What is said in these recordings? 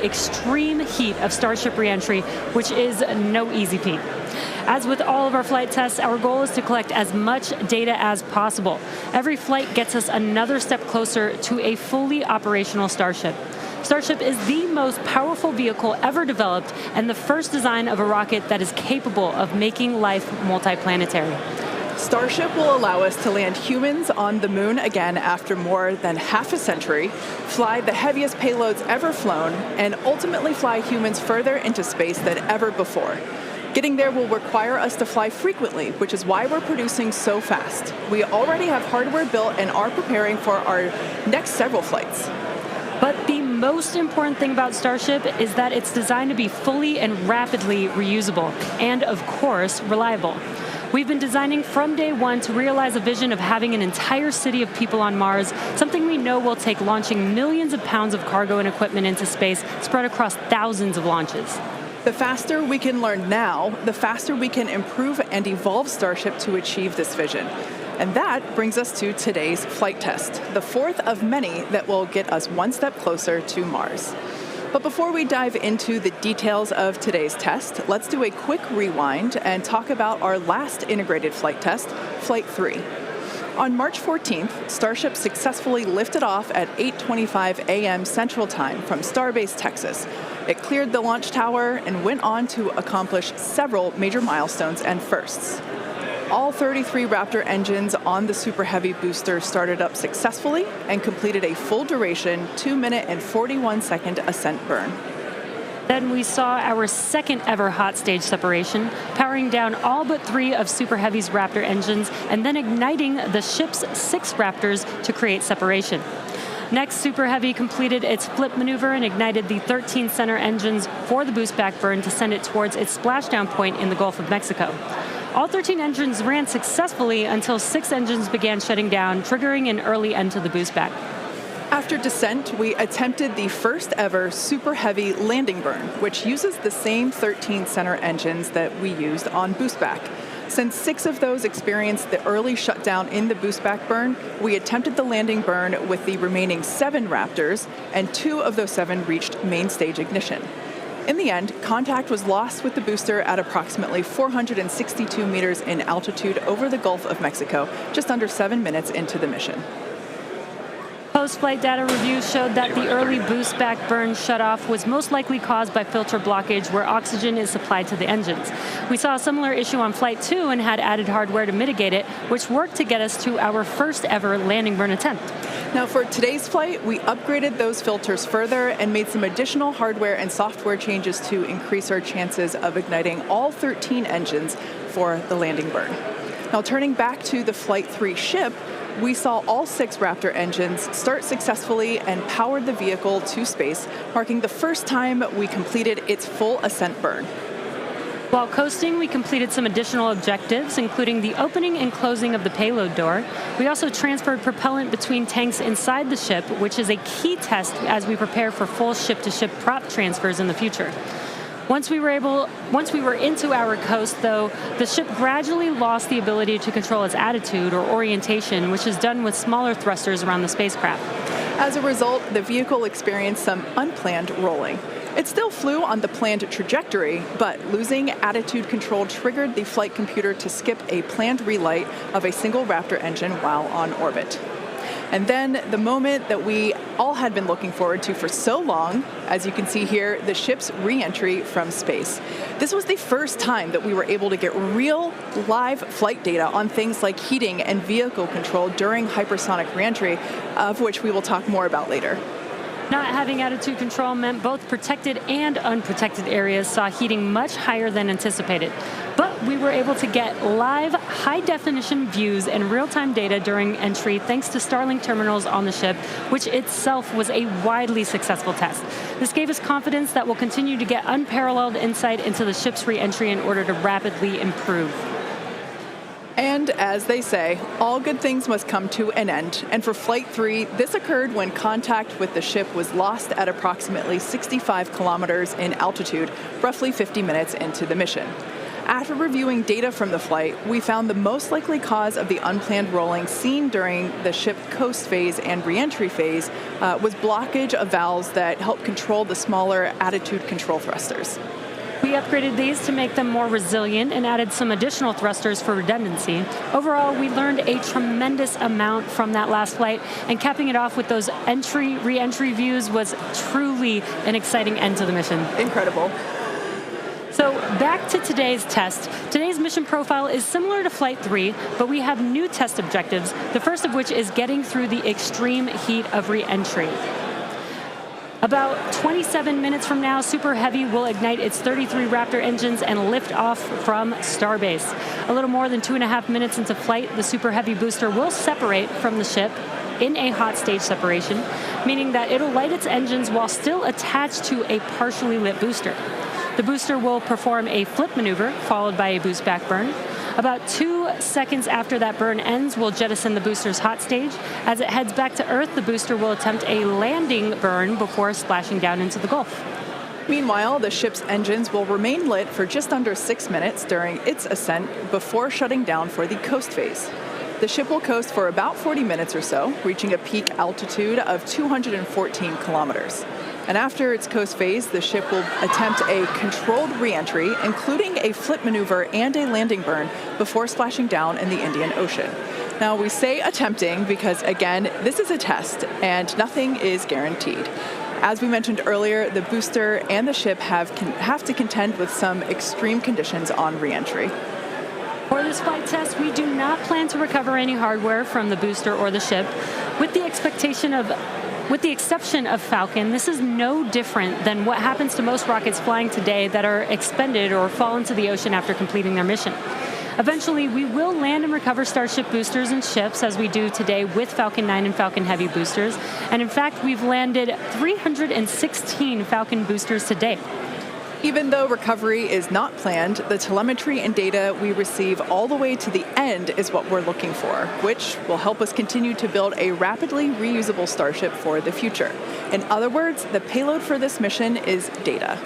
Extreme heat of Starship reentry, which is no easy feat. As with all of our flight tests, our goal is to collect as much data as possible. Every flight gets us another step closer to a fully operational Starship. Starship is the most powerful vehicle ever developed and the first design of a rocket that is capable of making life multiplanetary. Starship will allow us to land humans on the moon again after more than half a century, fly the heaviest payloads ever flown, and ultimately fly humans further into space than ever before. Getting there will require us to fly frequently, which is why we're producing so fast. We already have hardware built and are preparing for our next several flights. But the most important thing about Starship is that it's designed to be fully and rapidly reusable, and of course, reliable. We've been designing from day one to realize a vision of having an entire city of people on Mars, something we know will take launching millions of pounds of cargo and equipment into space spread across thousands of launches. The faster we can learn now, the faster we can improve and evolve Starship to achieve this vision. And that brings us to today's flight test, the fourth of many that will get us one step closer to Mars. But before we dive into the details of today's test, let's do a quick rewind and talk about our last integrated flight test, Flight 3. On March 14th, Starship successfully lifted off at 8:25 a.m. Central Time from Starbase, Texas. It cleared the launch tower and went on to accomplish several major milestones and firsts. All 33 Raptor engines on the Super Heavy booster started up successfully and completed a full duration 2-minute and 41-second ascent burn. Then we saw our second ever hot stage separation, powering down all but 3 of Super Heavy's Raptor engines and then igniting the ship's 6 Raptors to create separation. Next, Super Heavy completed its flip maneuver and ignited the 13 center engines for the boost back burn to send it towards its splashdown point in the Gulf of Mexico. All 13 engines ran successfully until 6 engines began shutting down, triggering an early end to the boost back. After descent, we attempted the first ever Super Heavy landing burn, which uses the same 13 center engines that we used on boost back. Since 6 of those experienced the early shutdown in the boost back burn, we attempted the landing burn with the remaining 7 Raptors, and 2 of those 7 reached main stage ignition. In the end, contact was lost with the booster at approximately 462 meters in altitude over the Gulf of Mexico, just under 7 minutes into the mission. Post-flight data reviews showed that the early boost back burn shutoff was most likely caused by filter blockage where oxygen is supplied to the engines. We saw a similar issue on Flight 2 and had added hardware to mitigate it, which worked to get us to our first ever landing burn attempt. Now for today's flight, we upgraded those filters further and made some additional hardware and software changes to increase our chances of igniting all 13 engines for the landing burn. Now turning back to the Flight 3 ship, we saw all 6 Raptor engines start successfully and powered the vehicle to space, marking the first time we completed its full ascent burn. While coasting, we completed some additional objectives, including the opening and closing of the payload door. We also transferred propellant between tanks inside the ship, which is a key test as we prepare for full ship-to-ship prop transfers in the future. Once we were into our coast, though, the ship gradually lost the ability to control its attitude or orientation, which is done with smaller thrusters around the spacecraft. As a result, the vehicle experienced some unplanned rolling. It still flew on the planned trajectory, but losing attitude control triggered the flight computer to skip a planned relight of a single Raptor engine while on orbit. And then the moment that we all had been looking forward to for so long, as you can see here, the ship's re-entry from space. This was the first time that we were able to get real live flight data on things like heating and vehicle control during hypersonic re-entry, of which we will talk more about later. Not having attitude control meant both protected and unprotected areas saw heating much higher than anticipated. But we were able to get live, high-definition views and real-time data during entry thanks to Starlink terminals on the ship, which itself was a widely successful test. This gave us confidence that we'll continue to get unparalleled insight into the ship's re-entry in order to rapidly improve. And as they say, all good things must come to an end. And for Flight 3, this occurred when contact with the ship was lost at approximately 65 kilometers in altitude, roughly 50 minutes into the mission. After reviewing data from the flight, we found the most likely cause of the unplanned rolling seen during the ship coast phase and reentry phase was blockage of valves that help control the smaller attitude control thrusters. We upgraded these to make them more resilient and added some additional thrusters for redundancy. Overall, we learned a tremendous amount from that last flight, and capping it off with those re-entry views was truly an exciting end to the mission. Incredible. So back to today's test. Today's mission profile is similar to Flight 3, but we have new test objectives, the first of which is getting through the extreme heat of re-entry. About 27 minutes from now, Super Heavy will ignite its 33 Raptor engines and lift off from Starbase. A little more than 2.5 minutes into flight, the Super Heavy booster will separate from the ship in a hot stage separation, meaning that it'll light its engines while still attached to a partially lit booster. The booster will perform a flip maneuver, followed by a boost back burn. About 2 seconds after that burn ends, we'll jettison the booster's hot stage. As it heads back to Earth, the booster will attempt a landing burn before splashing down into the Gulf. Meanwhile, the ship's engines will remain lit for just under 6 minutes during its ascent before shutting down for the coast phase. The ship will coast for about 40 minutes or so, reaching a peak altitude of 214 kilometers. And after its coast phase, the ship will attempt a controlled re-entry, including a flip maneuver and a landing burn, before splashing down in the Indian Ocean. Now, we say attempting because, again, this is a test, and nothing is guaranteed. As we mentioned earlier, the booster and the ship have to contend with some extreme conditions on re-entry. For this flight test, we do not plan to recover any hardware from the booster or the ship. With the exception of Falcon, this is no different than what happens to most rockets flying today that are expended or fall into the ocean after completing their mission. Eventually, we will land and recover Starship boosters and ships, as we do today with Falcon 9 and Falcon Heavy boosters. And in fact, we've landed 316 Falcon boosters to date. Even though recovery is not planned, the telemetry and data we receive all the way to the end is what we're looking for, which will help us continue to build a rapidly reusable Starship for the future. In other words, the payload for this mission is data.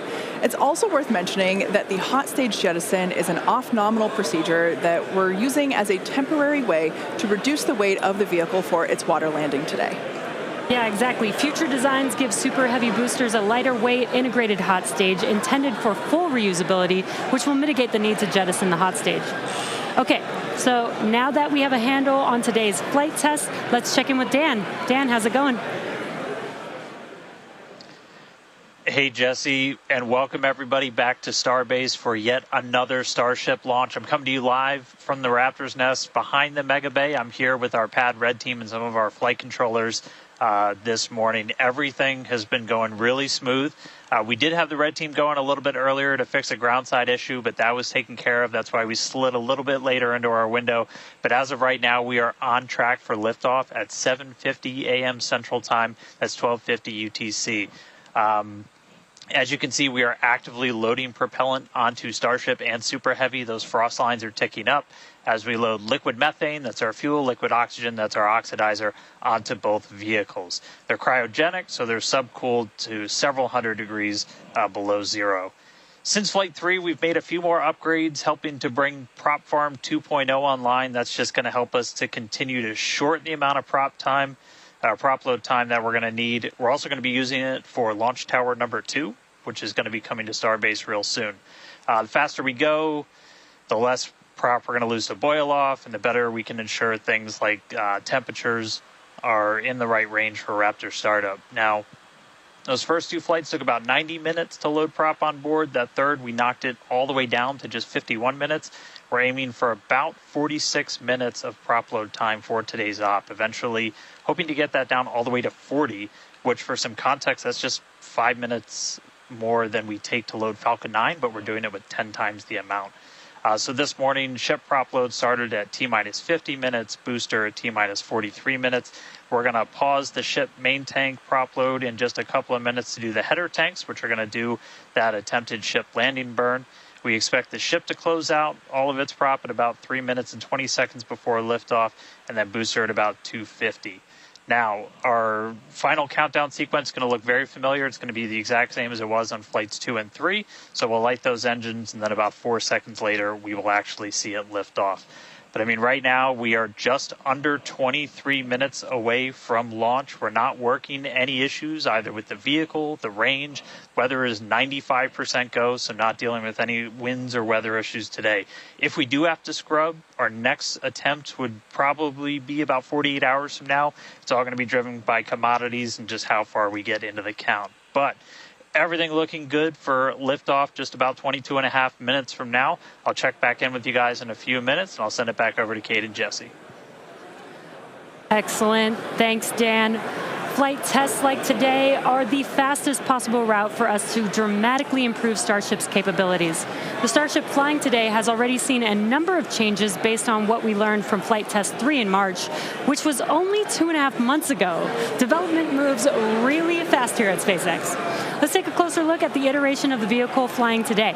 It's also worth mentioning that the hot stage jettison is an off-nominal procedure that we're using as a temporary way to reduce the weight of the vehicle for its water landing today. Yeah, exactly. Future designs give Super Heavy boosters a lighter weight integrated hot stage intended for full reusability, which will mitigate the need to jettison the hot stage. Okay, so now that we have a handle on today's flight test, let's check in with Dan. Dan, how's it going? Hey, Jesse, and welcome everybody back to Starbase for yet another Starship launch. I'm coming to you live from the Raptor's nest behind the Mega Bay. I'm here with our Pad Red team and some of our flight controllers this morning. Everything has been going really smooth. We did have the Red team going a little bit earlier to fix a ground side issue, but that was taken care of. That's why we slid a little bit later into our window. But as of right now, we are on track for liftoff at 7:50 a.m. Central Time. That's 12:50 UTC. As you can see, we are actively loading propellant onto Starship and Super Heavy. Those frost lines are ticking up as we load liquid methane, that's our fuel, liquid oxygen, that's our oxidizer, onto both vehicles. They're cryogenic, so they're subcooled to several hundred degrees below zero. Since Flight 3, we've made a few more upgrades, helping to bring Prop Farm 2.0 online. That's just going to help us to continue to shorten the amount of prop load time that we're going to need. We're also going to be using it for Launch Tower number 2, which is going to be coming to Starbase real soon. The faster we go, the less prop we're going to lose to boil off, and the better we can ensure things like temperatures are in the right range for Raptor startup. Now, those first two flights took about 90 minutes to load prop on board. That third, we knocked it all the way down to just 51 minutes. We're aiming for about 46 minutes of prop load time for today's op, eventually hoping to get that down all the way to 40, which for some context, that's just 5 minutes more than we take to load Falcon 9, but we're doing it with 10 times the amount. So this morning, ship prop load started at T-minus 50 minutes, booster at T-minus 43 minutes. We're going to pause the ship main tank prop load in just a couple of minutes to do the header tanks, which are going to do that attempted ship landing burn. We expect the ship to close out all of its prop at about 3 minutes and 20 seconds before liftoff, and then booster at about 2:50. Now, our final countdown sequence is going to look very familiar. It's going to be the exact same as it was on flights 2 and 3. So we'll light those engines, and then about 4 seconds later, we will actually see it lift off. But I mean, right now, we are just under 23 minutes away from launch. We're not working any issues either with the vehicle, the range. Weather is 95% go, so not dealing with any winds or weather issues today. If we do have to scrub, our next attempt would probably be about 48 hours from now. It's all going to be driven by commodities and just how far we get into the count. But everything looking good for liftoff just about 22 and a half minutes from now. I'll check back in with you guys in a few minutes, and I'll send it back over to Kate and Jesse. Excellent. Thanks, Dan. Flight tests like today are the fastest possible route for us to dramatically improve Starship's capabilities. The Starship flying today has already seen a number of changes based on what we learned from Flight Test 3 in March, which was only 2.5 months ago. Development moves really fast here at SpaceX. Let's take a closer look at the iteration of the vehicle flying today.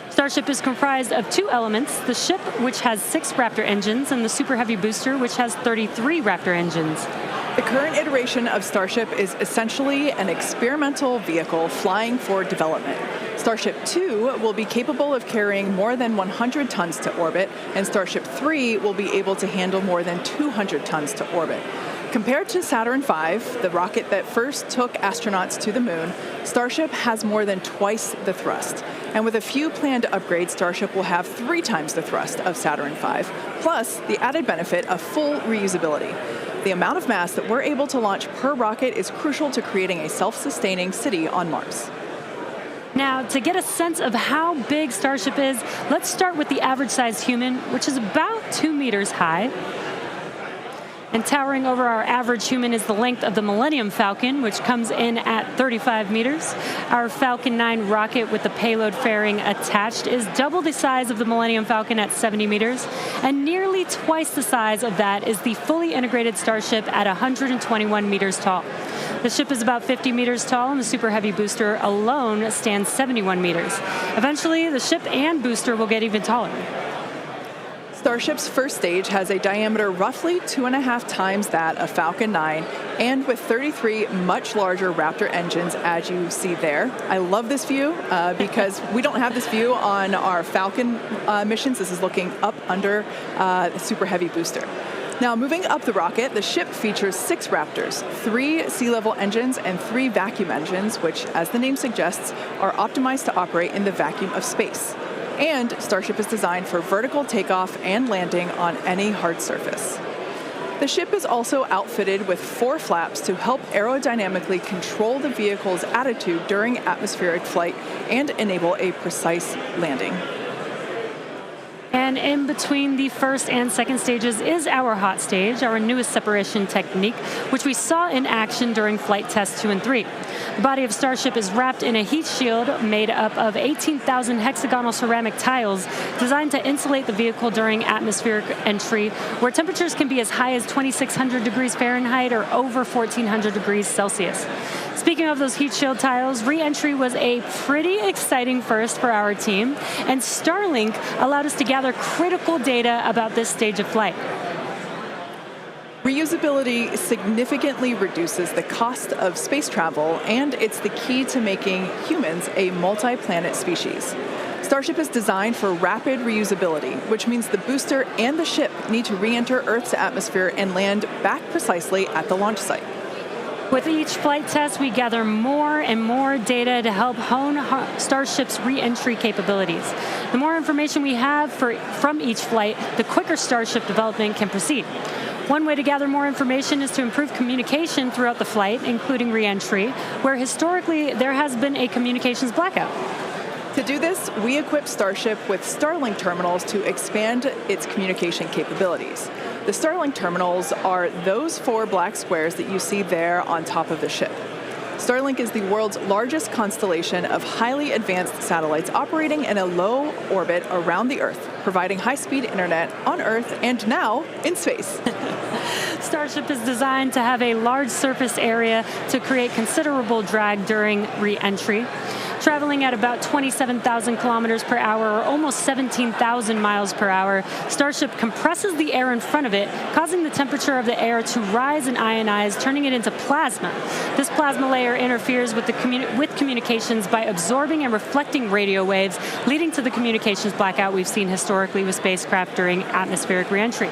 Starship is comprised of 2 elements, the ship, which has 6 Raptor engines, and the Super Heavy booster, which has 33 Raptor engines. The current iteration of Starship is essentially an experimental vehicle flying for development. Starship 2 will be capable of carrying more than 100 tons to orbit, and Starship 3 will be able to handle more than 200 tons to orbit. Compared to Saturn V, the rocket that first took astronauts to the moon, Starship has more than twice the thrust. And with a few planned upgrades, Starship will have 3 times the thrust of Saturn V, plus the added benefit of full reusability. The amount of mass that we're able to launch per rocket is crucial to creating a self-sustaining city on Mars. Now, to get a sense of how big Starship is, let's start with the average-sized human, which is about 2 meters high. And towering over our average human is the length of the Millennium Falcon, which comes in at 35 meters. Our Falcon 9 rocket with the payload fairing attached is double the size of the Millennium Falcon at 70 meters, and nearly twice the size of that is the fully integrated Starship at 121 meters tall. The ship is about 50 meters tall, and the Super Heavy booster alone stands 71 meters. Eventually, the ship and booster will get even taller. Starship's first stage has a diameter roughly 2.5 times that of Falcon 9, and with 33 much larger Raptor engines, as you see there. I love this view because we don't have this view on our Falcon missions. This is looking up under the Super Heavy booster. Now, moving up the rocket, the ship features 6 Raptors, 3 sea-level engines and 3 vacuum engines, which, as the name suggests, are optimized to operate in the vacuum of space. And Starship is designed for vertical takeoff and landing on any hard surface. The ship is also outfitted with 4 flaps to help aerodynamically control the vehicle's attitude during atmospheric flight and enable a precise landing. And in between the first and second stages is our hot stage, our newest separation technique, which we saw in action during flight tests 2 and 3. The body of Starship is wrapped in a heat shield made up of 18,000 hexagonal ceramic tiles designed to insulate the vehicle during atmospheric entry, where temperatures can be as high as 2,600 degrees Fahrenheit or over 1,400 degrees Celsius. Speaking of those heat shield tiles, re-entry was a pretty exciting first for our team, and Starlink allowed us to gather critical data about this stage of flight. Reusability significantly reduces the cost of space travel, and it's the key to making humans a multi-planet species. Starship is designed for rapid reusability, which means the booster and the ship need to re-enter Earth's atmosphere and land back precisely at the launch site. With each flight test, we gather more and more data to help hone Starship's re-entry capabilities. The more information we have from each flight, the quicker Starship development can proceed. One way to gather more information is to improve communication throughout the flight, including re-entry, where historically there has been a communications blackout. To do this, we equipped Starship with Starlink terminals to expand its communication capabilities. The Starlink terminals are those 4 black squares that you see there on top of the ship. Starlink is the world's largest constellation of highly advanced satellites operating in a low orbit around the Earth, providing high-speed internet on Earth and now in space. Starship is designed to have a large surface area to create considerable drag during re-entry. Traveling at about 27,000 kilometers per hour, or almost 17,000 miles per hour, Starship compresses the air in front of it, causing the temperature of the air to rise and ionize, turning it into plasma. This plasma layer interferes with communications by absorbing and reflecting radio waves, leading to the communications blackout we've seen historically with spacecraft during atmospheric reentry.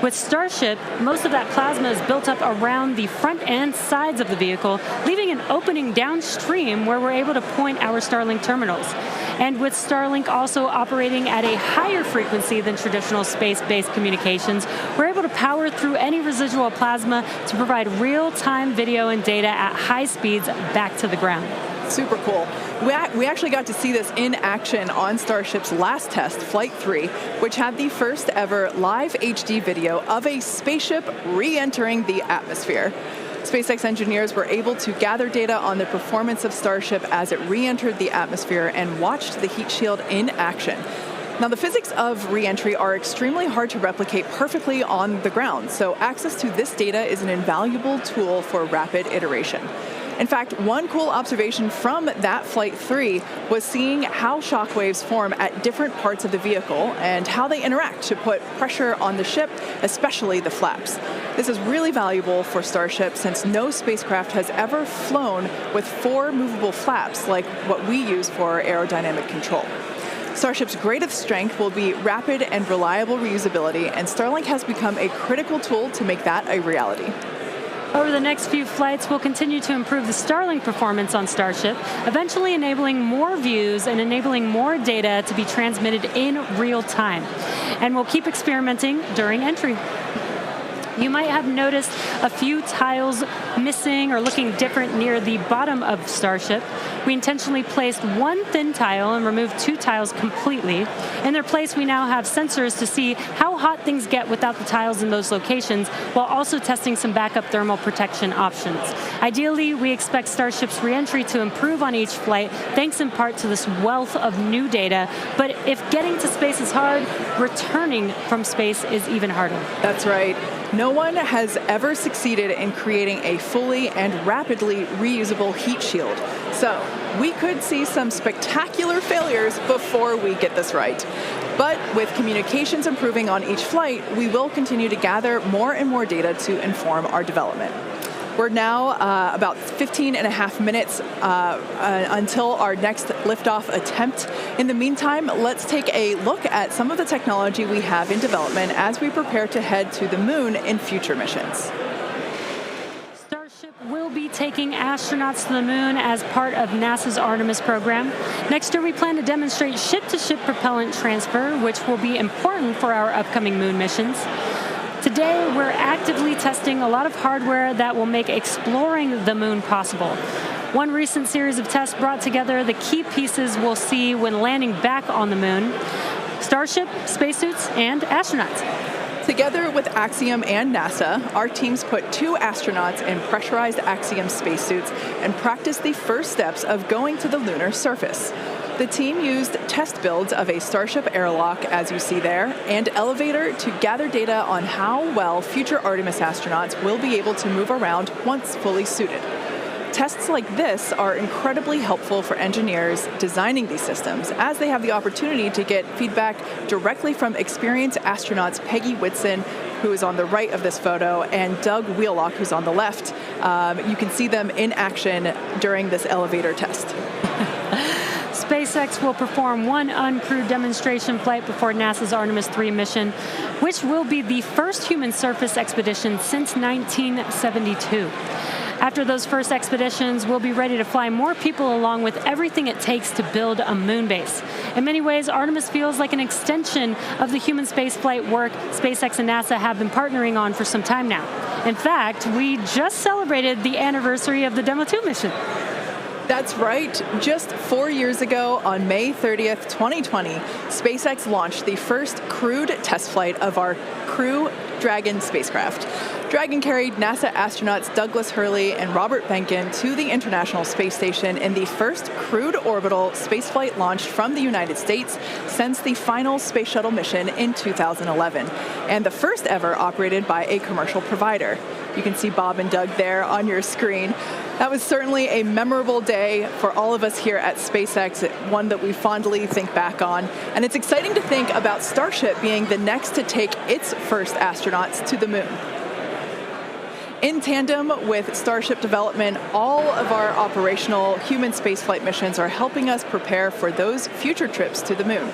With Starship, most of that plasma is built up around the front and sides of the vehicle, leaving an opening downstream where we're able to point our Starlink terminals. And with Starlink also operating at a higher frequency than traditional space-based communications, we're able to power through any residual plasma to provide real-time video and data at high speeds back to the ground. Super cool. We actually got to see this in action on Starship's last test, Flight 3, which had the first ever live HD video of a spaceship re-entering the atmosphere. SpaceX engineers were able to gather data on the performance of Starship as it re-entered the atmosphere and watched the heat shield in action. Now, the physics of re-entry are extremely hard to replicate perfectly on the ground, so access to this data is an invaluable tool for rapid iteration. In fact, one cool observation from that Flight 3 was seeing how shock waves form at different parts of the vehicle and how they interact to put pressure on the ship, especially the flaps. This is really valuable for Starship since no spacecraft has ever flown with 4 movable flaps like what we use for aerodynamic control. Starship's greatest strength will be rapid and reliable reusability, and Starlink has become a critical tool to make that a reality. Over the next few flights, we'll continue to improve the Starlink performance on Starship, eventually enabling more views and enabling more data to be transmitted in real time. And we'll keep experimenting during entry. You might have noticed a few tiles missing or looking different near the bottom of Starship. We intentionally placed one thin tile and removed 2 tiles completely. In their place, we now have sensors to see how hot things get without the tiles in those locations, while also testing some backup thermal protection options. Ideally, we expect Starship's reentry to improve on each flight, thanks in part to this wealth of new data. But if getting to space is hard, returning from space is even harder. That's right. No one has ever succeeded in creating a fully and rapidly reusable heat shield. So we could see some spectacular failures before we get this right. But with communications improving on each flight, we will continue to gather more and more data to inform our development. We're now about 15 and a half minutes until our next liftoff attempt. In the meantime, let's take a look at some of the technology we have in development as we prepare to head to the moon in future missions. Starship will be taking astronauts to the moon as part of NASA's Artemis program. Next year, we plan to demonstrate ship-to-ship propellant transfer, which will be important for our upcoming moon missions. Today, we're actively testing a lot of hardware that will make exploring the moon possible. One recent series of tests brought together the key pieces we'll see when landing back on the moon: Starship, spacesuits, and astronauts. Together with Axiom and NASA, our teams put 2 astronauts in pressurized Axiom spacesuits and practiced the first steps of going to the lunar surface. The team used test builds of a Starship airlock, as you see there, and elevator to gather data on how well future Artemis astronauts will be able to move around once fully suited. Tests like this are incredibly helpful for engineers designing these systems, as they have the opportunity to get feedback directly from experienced astronauts Peggy Whitson, who is on the right of this photo, and Doug Wheelock, who's on the left. You can see them in action during this elevator test. SpaceX will perform one uncrewed demonstration flight before NASA's Artemis 3 mission, which will be the first human surface expedition since 1972. After those first expeditions, we'll be ready to fly more people along with everything it takes to build a moon base. In many ways, Artemis feels like an extension of the human spaceflight work SpaceX and NASA have been partnering on for some time now. In fact, we just celebrated the anniversary of the Demo 2 mission. That's right. Just 4 years ago, on May 30th, 2020, SpaceX launched the first crewed test flight of our Crew Dragon spacecraft. Dragon carried NASA astronauts Douglas Hurley and Robert Behnken to the International Space Station in the first crewed orbital spaceflight launched from the United States since the final Space Shuttle mission in 2011, and the first ever operated by a commercial provider. You can see Bob and Doug there on your screen. That was certainly a memorable day for all of us here at SpaceX, one that we fondly think back on. And it's exciting to think about Starship being the next to take its first astronauts to the moon. In tandem with Starship development, all of our operational human spaceflight missions are helping us prepare for those future trips to the moon.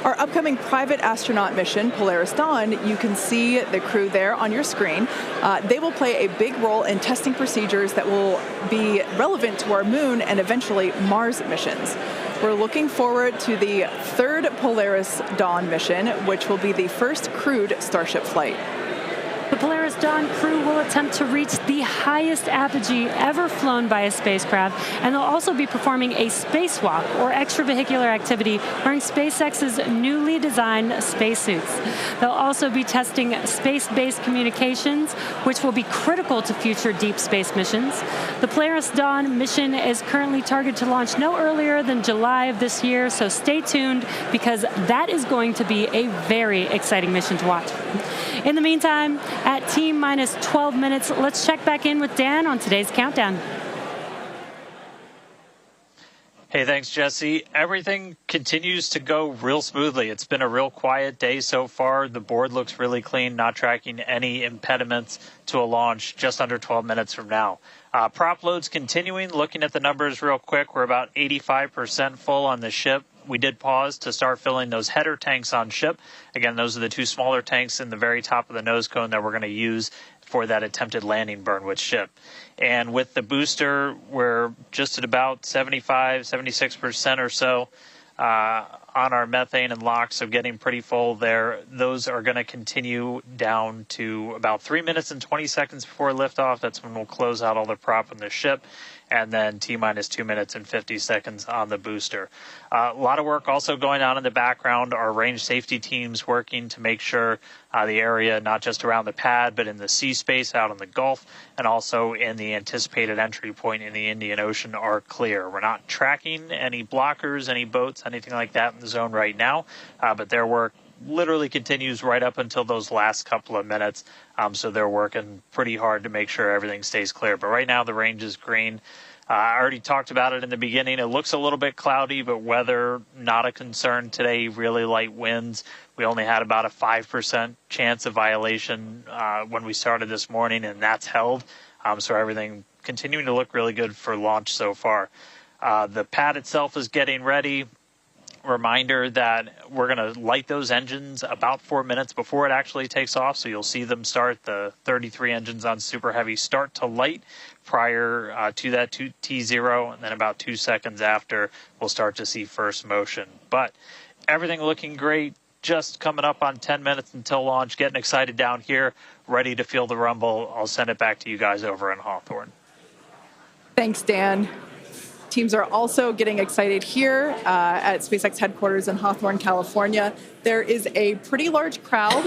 Our upcoming private astronaut mission, Polaris Dawn, you can see the crew there on your screen. They will play a big role in testing procedures that will be relevant to our moon and eventually Mars missions. We're looking forward to the third Polaris Dawn mission, which will be the first crewed Starship flight. The Polaris Dawn crew will attempt to reach the highest apogee ever flown by a spacecraft, and they'll also be performing a spacewalk, or extravehicular activity, wearing SpaceX's newly designed spacesuits. They'll also be testing space-based communications, which will be critical to future deep space missions. The Polaris Dawn mission is currently targeted to launch no earlier than July of this year, so stay tuned, because that is going to be a very exciting mission to watch. In the meantime, at T-minus 12 minutes, let's check back in with Dan on today's countdown. Hey, thanks, Jesse. Everything continues to go real smoothly. It's been a real quiet day so far. The board looks really clean, not tracking any impediments to a launch just under 12 minutes from now. Prop loads continuing. Looking at the numbers real quick, we're about 85% full on the ship. We did pause to start filling those header tanks on ship. Again, those are the two smaller tanks in the very top of the nose cone that we're going to use for that attempted landing burn with ship. And with the booster, we're just at about 75, 76% or so on our methane and LOX, so getting pretty full there. Those are going to continue down to about 3 minutes and 20 seconds before liftoff. That's when we'll close out all the prop on the ship. And then T-minus 2 minutes and 50 seconds on the booster. A lot of work also going on in the background. Our range safety teams working to make sure the area, not just around the pad, but in the sea space out in the Gulf, and also in the anticipated entry point in the Indian Ocean are clear. We're not tracking any blockers, any boats, anything like that in the zone right now, but their work literally continues right up until those last couple of minutes. So they're working pretty hard to make sure everything stays clear. But right now the range is green. I already talked about it in the beginning. It looks a little bit cloudy, but weather not a concern today. Really light winds. We only had about a 5% chance of violation when we started this morning, and that's held. So everything continuing to look really good for launch so far. The pad itself is getting ready. Reminder that we're going to light those engines about 4 minutes before it actually takes off. So you'll see them start, the 33 engines on Super Heavy start to light prior to that T0. And then about 2 seconds after, we'll start to see first motion. But everything looking great. Just coming up on 10 minutes until launch. Getting excited down here. Ready to feel the rumble. I'll send it back to you guys over in Hawthorne. Thanks, Dan. Teams are also getting excited here at SpaceX headquarters in Hawthorne, California. There is a pretty large crowd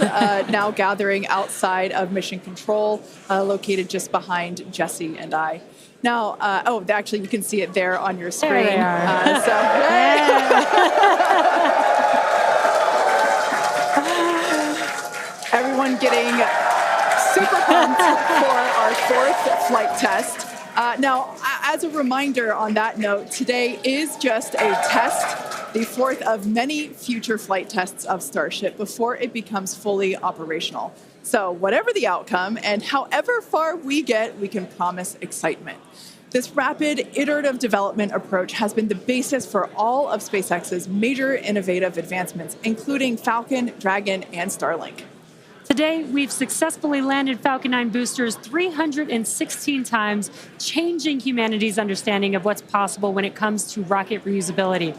now gathering outside of Mission Control, located just behind Jesse and I. Now, actually, you can see it there on your screen. There they are. Everyone getting super pumped for our fourth flight test. Now, as a reminder on that note, today is just a test, the fourth of many future flight tests of Starship before it becomes fully operational. So whatever the outcome and however far we get, we can promise excitement. This rapid iterative development approach has been the basis for all of SpaceX's major innovative advancements, including Falcon, Dragon, and Starlink. Today, we've successfully landed Falcon 9 boosters 316 times, changing humanity's understanding of what's possible when it comes to rocket reusability.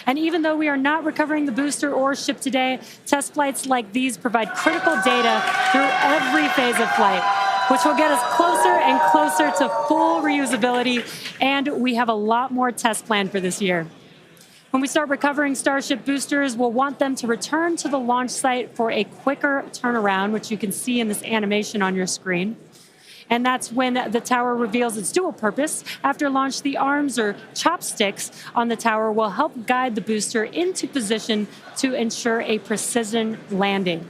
And even though we are not recovering the booster or ship today, test flights like these provide critical data through every phase of flight, which will get us closer and closer to full reusability, and we have a lot more tests planned for this year. When we start recovering Starship boosters, we'll want them to return to the launch site for a quicker turnaround, which you can see in this animation on your screen. And that's when the tower reveals its dual purpose. After launch, the arms or chopsticks on the tower will help guide the booster into position to ensure a precision landing.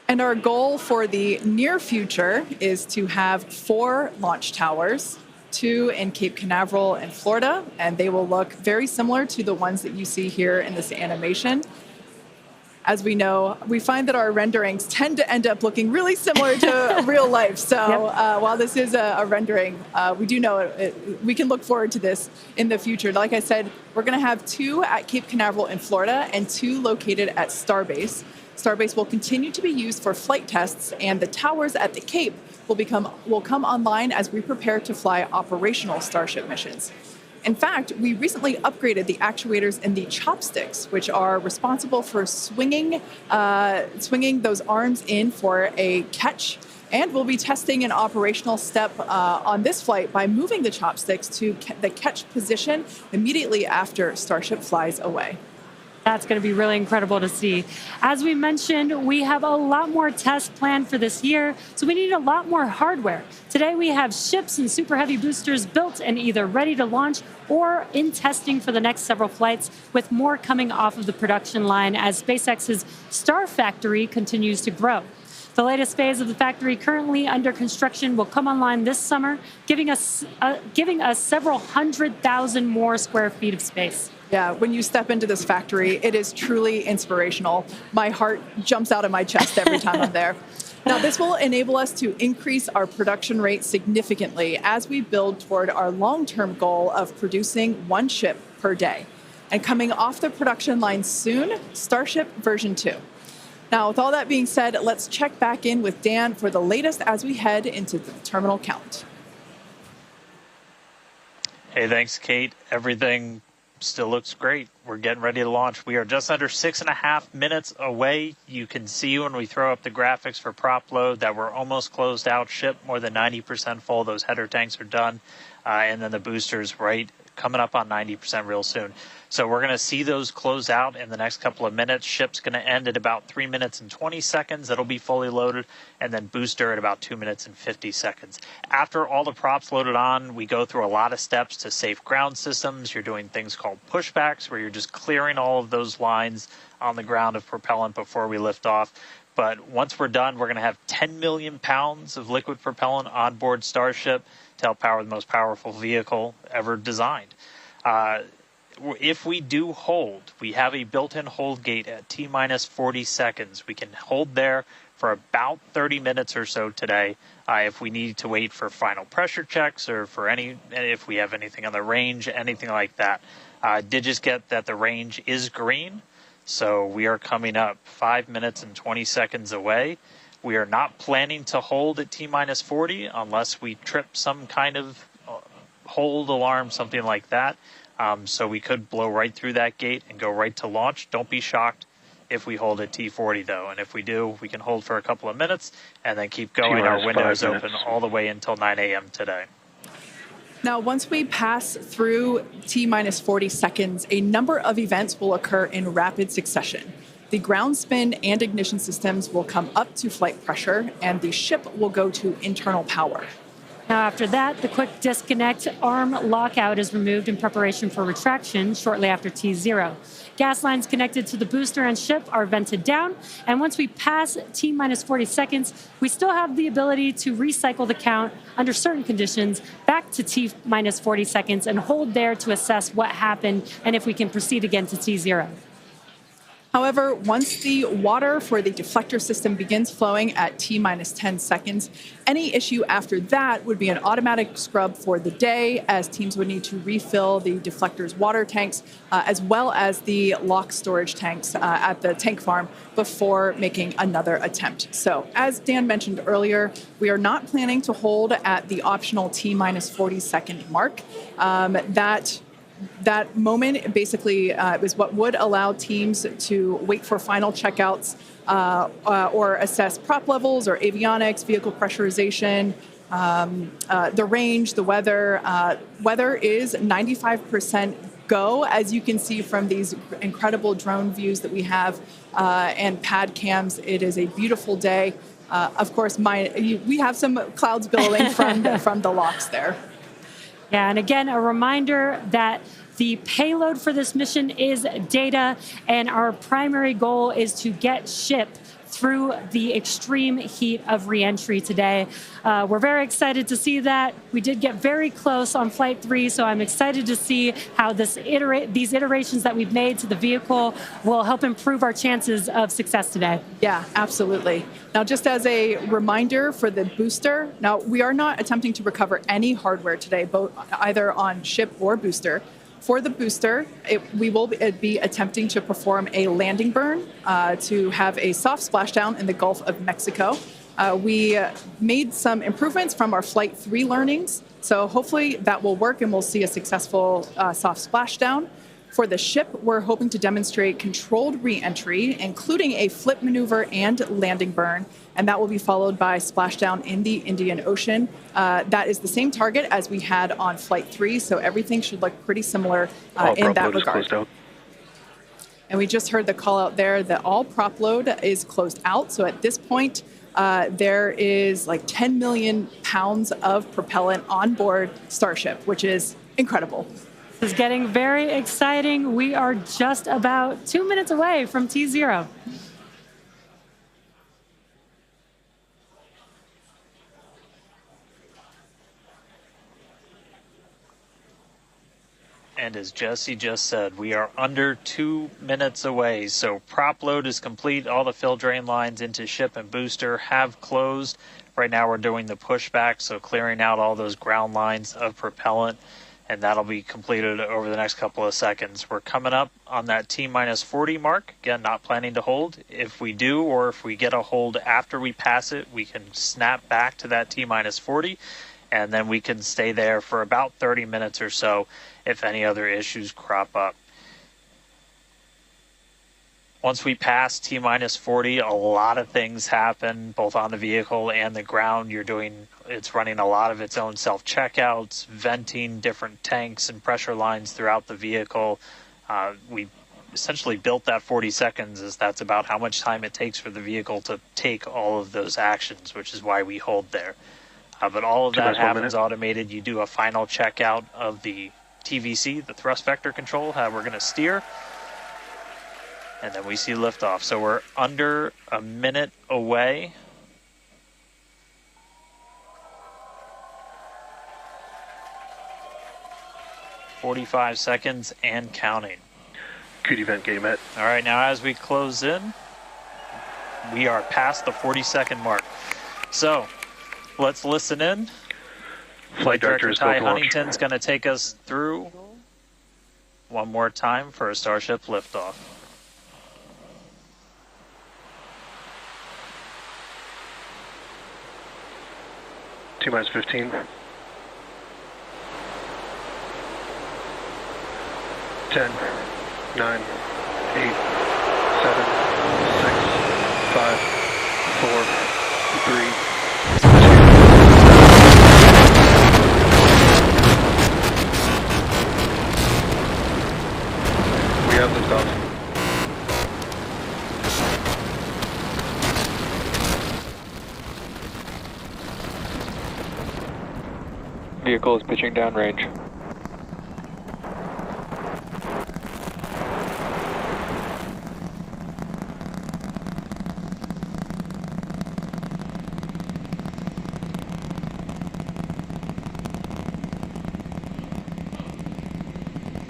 And our goal for the near future is to have 4 launch towers, 2 in Cape Canaveral in Florida, and they will look very similar to the ones that you see here in this animation. As we know, we find that our renderings tend to end up looking really similar to real life. So while this is a rendering, we do know we can look forward to this in the future. Like I said, we're going to have 2 at Cape Canaveral in Florida and 2 located at Starbase. Starbase will continue to be used for flight tests, and the towers at the Cape will come online as we prepare to fly operational Starship missions. In fact, we recently upgraded the actuators in the chopsticks, which are responsible for swinging those arms in for a catch. And we'll be testing an operational step on this flight by moving the chopsticks to the catch position immediately after Starship flies away. That's going to be really incredible to see. As we mentioned, we have a lot more tests planned for this year, so we need a lot more hardware. Today we have ships and Super Heavy boosters built and either ready to launch or in testing for the next several flights, with more coming off of the production line as SpaceX's Star Factory continues to grow. The latest phase of the factory currently under construction will come online this summer, giving us several 100,000 more square feet of space. Yeah, when you step into this factory, it is truly inspirational. My heart jumps out of my chest every time I'm there. Now, this will enable us to increase our production rate significantly as we build toward our long-term goal of producing 1 ship per day. And coming off the production line soon, Starship version 2. Now, with all that being said, let's check back in with Dan for the latest as we head into the terminal count. Hey, thanks, Kate. Everything still looks great. We're getting ready to launch. We are just under 6.5 minutes away. You can see when we throw up the graphics for prop load that we're almost closed out. Ship more than 90% full. Those header tanks are done. And then the boosters coming up on 90% real soon. So we're going to see those close out in the next couple of minutes. Ship's going to end at about 3 minutes and 20 seconds. It'll be fully loaded. And then booster at about 2 minutes and 50 seconds. After all the props loaded on, we go through a lot of steps to safe ground systems. You're doing things called pushbacks, where you're just clearing all of those lines on the ground of propellant before we lift off. But once we're done, we're going to have 10 million pounds of liquid propellant on board Starship to help power the most powerful vehicle ever designed. If we do hold, we have a built-in hold gate at T-minus 40 seconds. We can hold there for about 30 minutes or so today if we need to wait for final pressure checks or for if we have anything on the range, anything like that. Did just get that the range is green, so we are coming up 5 minutes and 20 seconds away. We are not planning to hold at T-minus 40 unless we trip some kind of hold alarm, something like that. So we could blow right through that gate and go right to launch. Don't be shocked if we hold at T40, though. And if we do, we can hold for a couple of minutes and then keep going. Our window is open all the way until 9 a.m. today. Now, once we pass through T-minus 40 seconds, a number of events will occur in rapid succession. The ground spin and ignition systems will come up to flight pressure, and the ship will go to internal power. Now, after that, the quick disconnect arm lockout is removed in preparation for retraction shortly after T0. Gas lines connected to the booster and ship are vented down, and once we pass T-minus 40 seconds, we still have the ability to recycle the count under certain conditions back to T-minus 40 seconds and hold there to assess what happened and if we can proceed again to T0. However, once the water for the deflector system begins flowing at T-minus 10 seconds, any issue after that would be an automatic scrub for the day, as teams would need to refill the deflector's water tanks, as well as the lock storage tanks at the tank farm before making another attempt. So, as Dan mentioned earlier, we are not planning to hold at the optional T-minus 40 second mark. That moment basically is what would allow teams to wait for final checkouts or assess prop levels or avionics, vehicle pressurization, the range, the weather. Weather is 95% go, as you can see from these incredible drone views that we have and pad cams. It is a beautiful day. Of course, we have some clouds billowing from the LOX there. Yeah, and again, a reminder that the payload for this mission is data, and our primary goal is to get ship through the extreme heat of reentry today. We're very excited to see that. We did get very close on Flight 3, so I'm excited to see how these iterations that we've made to the vehicle will help improve our chances of success today. Yeah, absolutely. Now, just as a reminder for the booster, now we are not attempting to recover any hardware today, either on ship or booster. For the booster, we will be attempting to perform a landing burn to have a soft splashdown in the Gulf of Mexico. We made some improvements from our Flight 3 learnings, so hopefully that will work and we'll see a successful soft splashdown. For the ship, we're hoping to demonstrate controlled re-entry, including a flip maneuver and landing burn, and that will be followed by splashdown in the Indian Ocean. That is the same target as we had on Flight 3, so everything should look pretty similar in that regard. And we just heard the call out there that all prop load is closed out, so at this point, there is like 10 million pounds of propellant on board Starship, which is incredible. This is getting very exciting. We are just about 2 minutes away from T0. And as Jesse just said, we are under 2 minutes away. So prop load is complete. All the fill drain lines into ship and booster have closed. Right now we're doing the pushback, so clearing out all those ground lines of propellant. And that'll be completed over the next couple of seconds. We're coming up on that T-minus 40 mark. Again, not planning to hold. If we do, or if we get a hold after we pass it, we can snap back to that T-minus 40, and then we can stay there for about 30 minutes or so if any other issues crop up. Once we pass T-minus 40, a lot of things happen, both on the vehicle and the ground. It's running a lot of its own self-checkouts, venting different tanks and pressure lines throughout the vehicle. We essentially built that 40 seconds as that's about how much time it takes for the vehicle to take all of those actions, which is why we hold there. But all of that happens automated. You do a final checkout of the TVC, the thrust vector control, how we're going to steer. And then we see liftoff. So we're under a minute away. "45 seconds and counting. Good event, game met. All right, now as we close in, we are past the 40-second mark. So let's listen in. Flight Director Ty Huntington's going to take us through one more time for a Starship liftoff. T-minus 15. 10, 9, 8, 7, 6, 5, 4, 3, 2. We have liftoff. Vehicle is pitching downrange.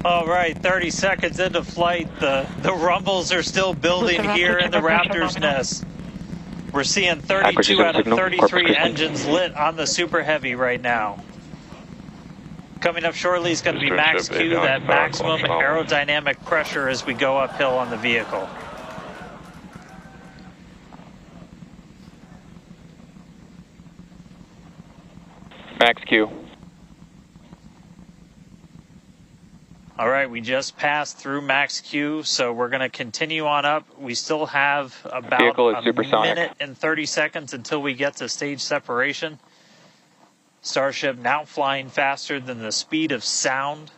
All right, 30 seconds into flight. The rumbles are still building here in the Raptor's nest. We're seeing 32 out of 33 engines lit on the Super Heavy right now. Coming up shortly is going to be max Q, that maximum aerodynamic pressure as we go uphill on the vehicle. Max Q. All right, we just passed through max Q, so we're going to continue on up. We still have about a minute and 30 seconds until we get to stage separation. Starship now flying faster than the speed of sound.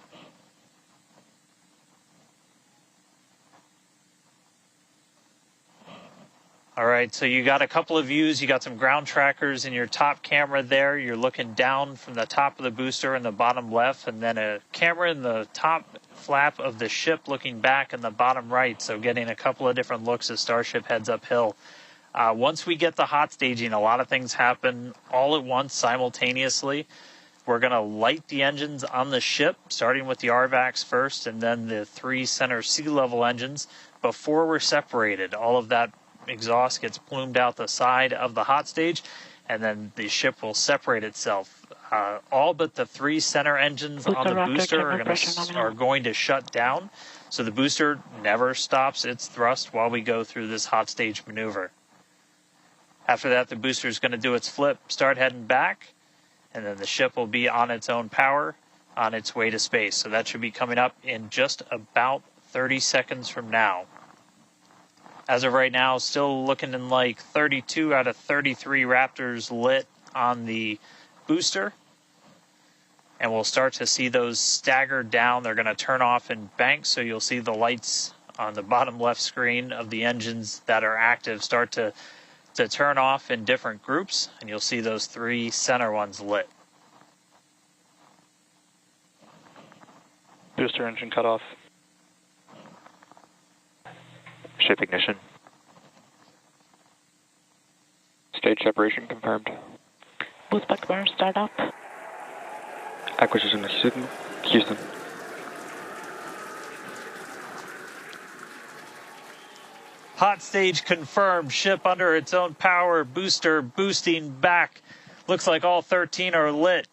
All right, so you got a couple of views. You got some ground trackers in your top camera there. You're looking down from the top of the booster in the bottom left, and then a camera in the top flap of the ship looking back in the bottom right, so getting a couple of different looks as Starship heads uphill. Once we get the hot staging, a lot of things happen all at once simultaneously. We're going to light the engines on the ship, starting with the RVACs first, and then the 3 center sea level engines before we're separated. All of that exhaust gets plumed out the side of the hot stage, and then the ship will separate itself. All but the 3 center engines on the booster are going to shut down, so the booster never stops its thrust while we go through this hot stage maneuver. After that, the booster is going to do its flip, start heading back, and then the ship will be on its own power on its way to space. So that should be coming up in just about 30 seconds from now. As of right now, still looking in like 32 out of 33 Raptors lit on the booster. And we'll start to see those stagger down. They're going to turn off in banks, so you'll see the lights on the bottom left screen of the engines that are active start to turn off in different groups, and you'll see those 3 center ones lit. Booster engine cut off. Ship ignition. Stage separation confirmed. Boost back burn, start up. Acquisition signal, Houston. Hot stage confirmed. Ship under its own power. Booster boosting back. Looks like all 13 are lit.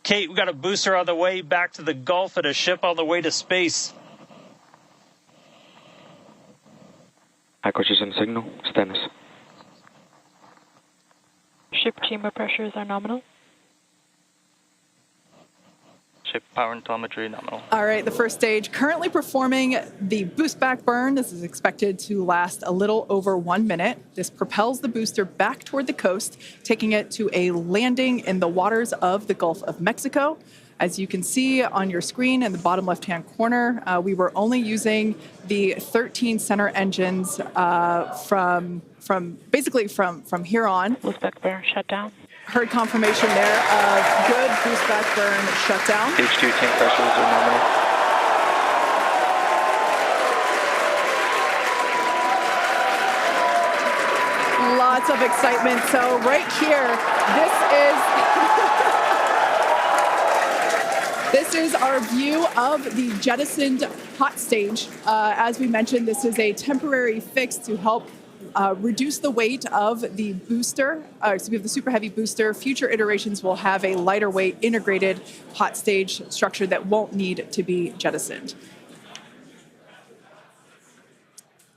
Kate, we got a booster on the way back to the Gulf and a ship on the way to space. Acquisition signal, Stennis. Ship chamber pressures are nominal. Ship power and telemetry nominal. All right, the first stage currently performing the boost back burn. This is expected to last a little over 1 minute. This propels the booster back toward the coast, taking it to a landing in the waters of the Gulf of Mexico. As you can see on your screen in the bottom left-hand corner, we were only using the 13 center engines from here on. Boost back burn, shut down. Heard confirmation there of good boost back burn shutdown. H2 tank pressures are nominal. Lots of excitement. So right here, this is our view of the jettisoned hot stage. As we mentioned, this is a temporary fix to help reduce the weight of the booster, the Super Heavy booster. Future iterations will have a lighter weight integrated hot stage structure that won't need to be jettisoned.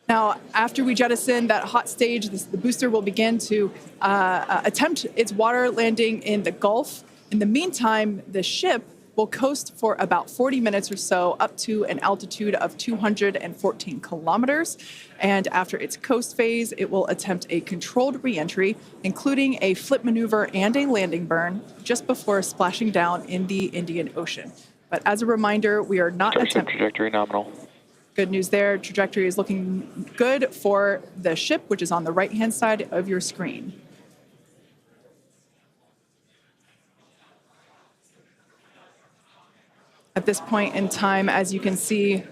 Now, after we jettison that hot stage, the booster will begin to attempt its water landing in the Gulf. In the meantime, the ship will coast for about 40 minutes or so up to an altitude of 214 kilometers. And after its coast phase, it will attempt a controlled reentry, including a flip maneuver and a landing burn, just before splashing down in the Indian Ocean. But as a reminder, we are not attempting... Trajectory nominal. Good news there. Trajectory is looking good for the ship, which is on the right-hand side of your screen. At this point in time, as you can see,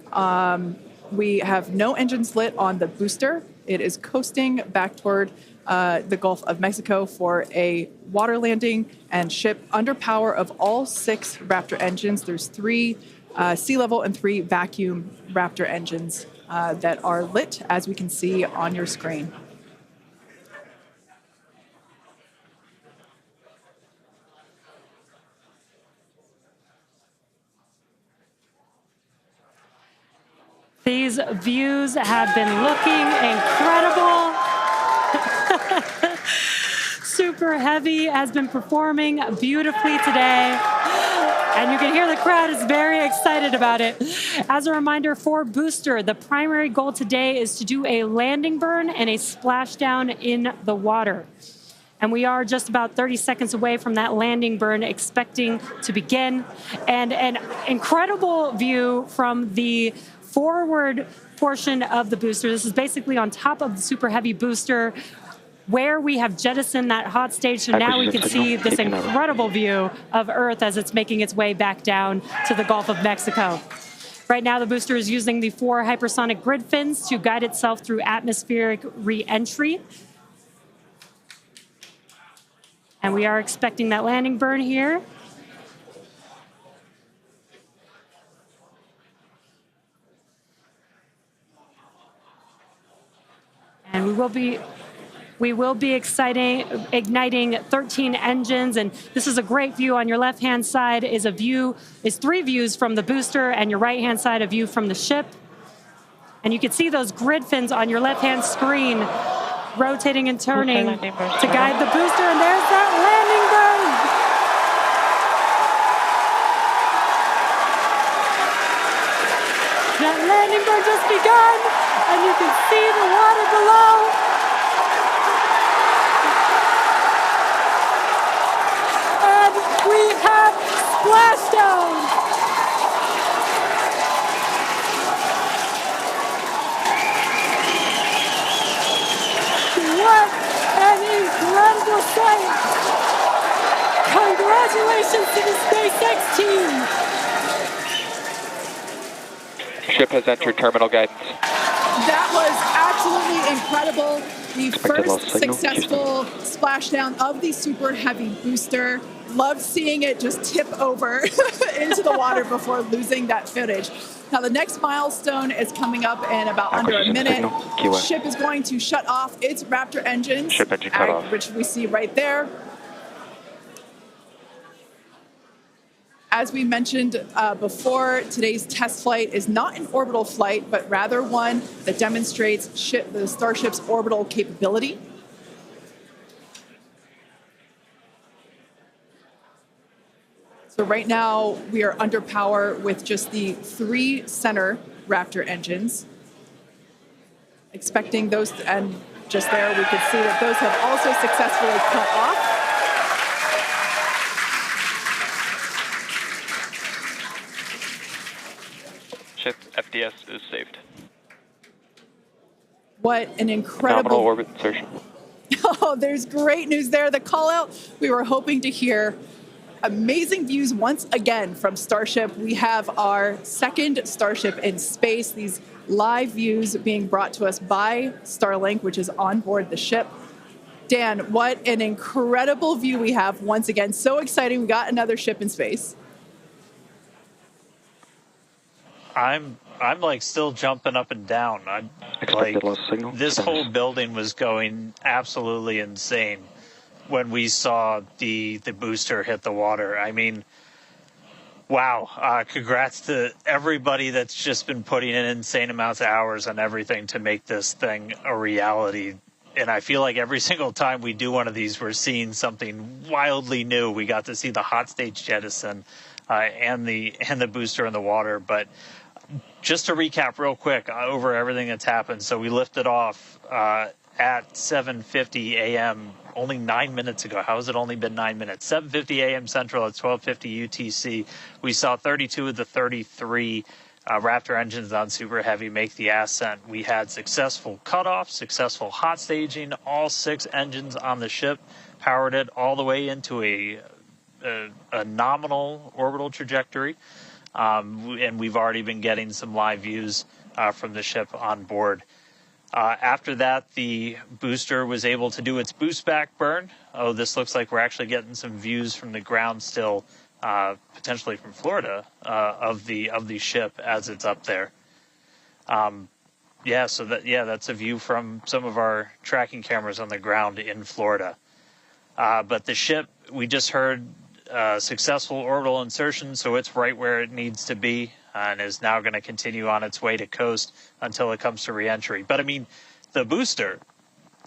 we have no engines lit on the booster. It is coasting back toward the Gulf of Mexico for a water landing and ship under power of all 6 Raptor engines. There's 3 sea level and 3 vacuum Raptor engines that are lit, as we can see on your screen. These views have been looking incredible. Super Heavy has been performing beautifully today. And you can hear the crowd is very excited about it. As a reminder for Booster, the primary goal today is to do a landing burn and a splashdown in the water. And we are just about 30 seconds away from that landing burn expecting to begin. And an incredible view from the forward portion of the booster. This is basically on top of the Super Heavy booster where we have jettisoned that hot stage. So now we can see this incredible view of Earth as it's making its way back down to the Gulf of Mexico. Right now, the booster is using the 4 hypersonic grid fins to guide itself through atmospheric re-entry. And we are expecting that landing burn here. And we will be igniting 13 engines, and this is a great view. On your left-hand side is 3 views from the booster, and your right-hand side a view from the ship. And you can see those grid fins on your left-hand screen rotating and turning to guide the booster, and there's that landing burn. That landing burn just begun, and you can see the water below. And we have splashdown. What an incredible sight! Congratulations to the SpaceX team! Ship has entered terminal guidance. That was absolutely incredible. The first successful splashdown of the Super Heavy booster. Loved seeing it just tip over into the water before losing that footage. Now the next milestone is coming up in about under a minute. The ship is going to shut off its Raptor engines, Ship engine cut off. Which we see right there. As we mentioned before, today's test flight is not an orbital flight, but rather one that demonstrates the Starship's orbital capability. So right now, we are under power with just the 3 center Raptor engines. Expecting those, and just there we could see that those have also successfully cut off. Ship FDS is saved. What an incredible... Nominal orbit insertion. Oh, there's great news there. The call out we were hoping to hear. Amazing views once again from Starship. We have our second Starship in space. These live views being brought to us by Starlink, which is on board the ship. Dan, what an incredible view we have once again. So exciting. We got another ship in space. I'm like still jumping up and down. This whole building was going absolutely insane when we saw the booster hit the water. I mean, wow. Congrats to everybody that's just been putting in insane amounts of hours on everything to make this thing a reality. And I feel like every single time we do one of these, we're seeing something wildly new. We got to see the hot stage jettison and the booster in the water. But just to recap real quick over everything that's happened. So we lifted off at 7:50 a.m. only 9 minutes ago. How has it only been 9 minutes? 7:50 a.m. Central at 12:50 UTC. We saw 32 of the 33 Raptor engines on Super Heavy make the ascent. We had successful cutoff, successful hot staging. All 6 engines on the ship powered it all the way into a nominal orbital trajectory. And we've already been getting some live views from the ship on board. After that, the booster was able to do its boost back burn. Oh, this looks like we're actually getting some views from the ground still, potentially from Florida, of the ship as it's up there. That's a view from some of our tracking cameras on the ground in Florida. But the ship, we just heard successful orbital insertion, so it's right where it needs to be and is now going to continue on its way to coast until it comes to reentry. But I mean, the booster,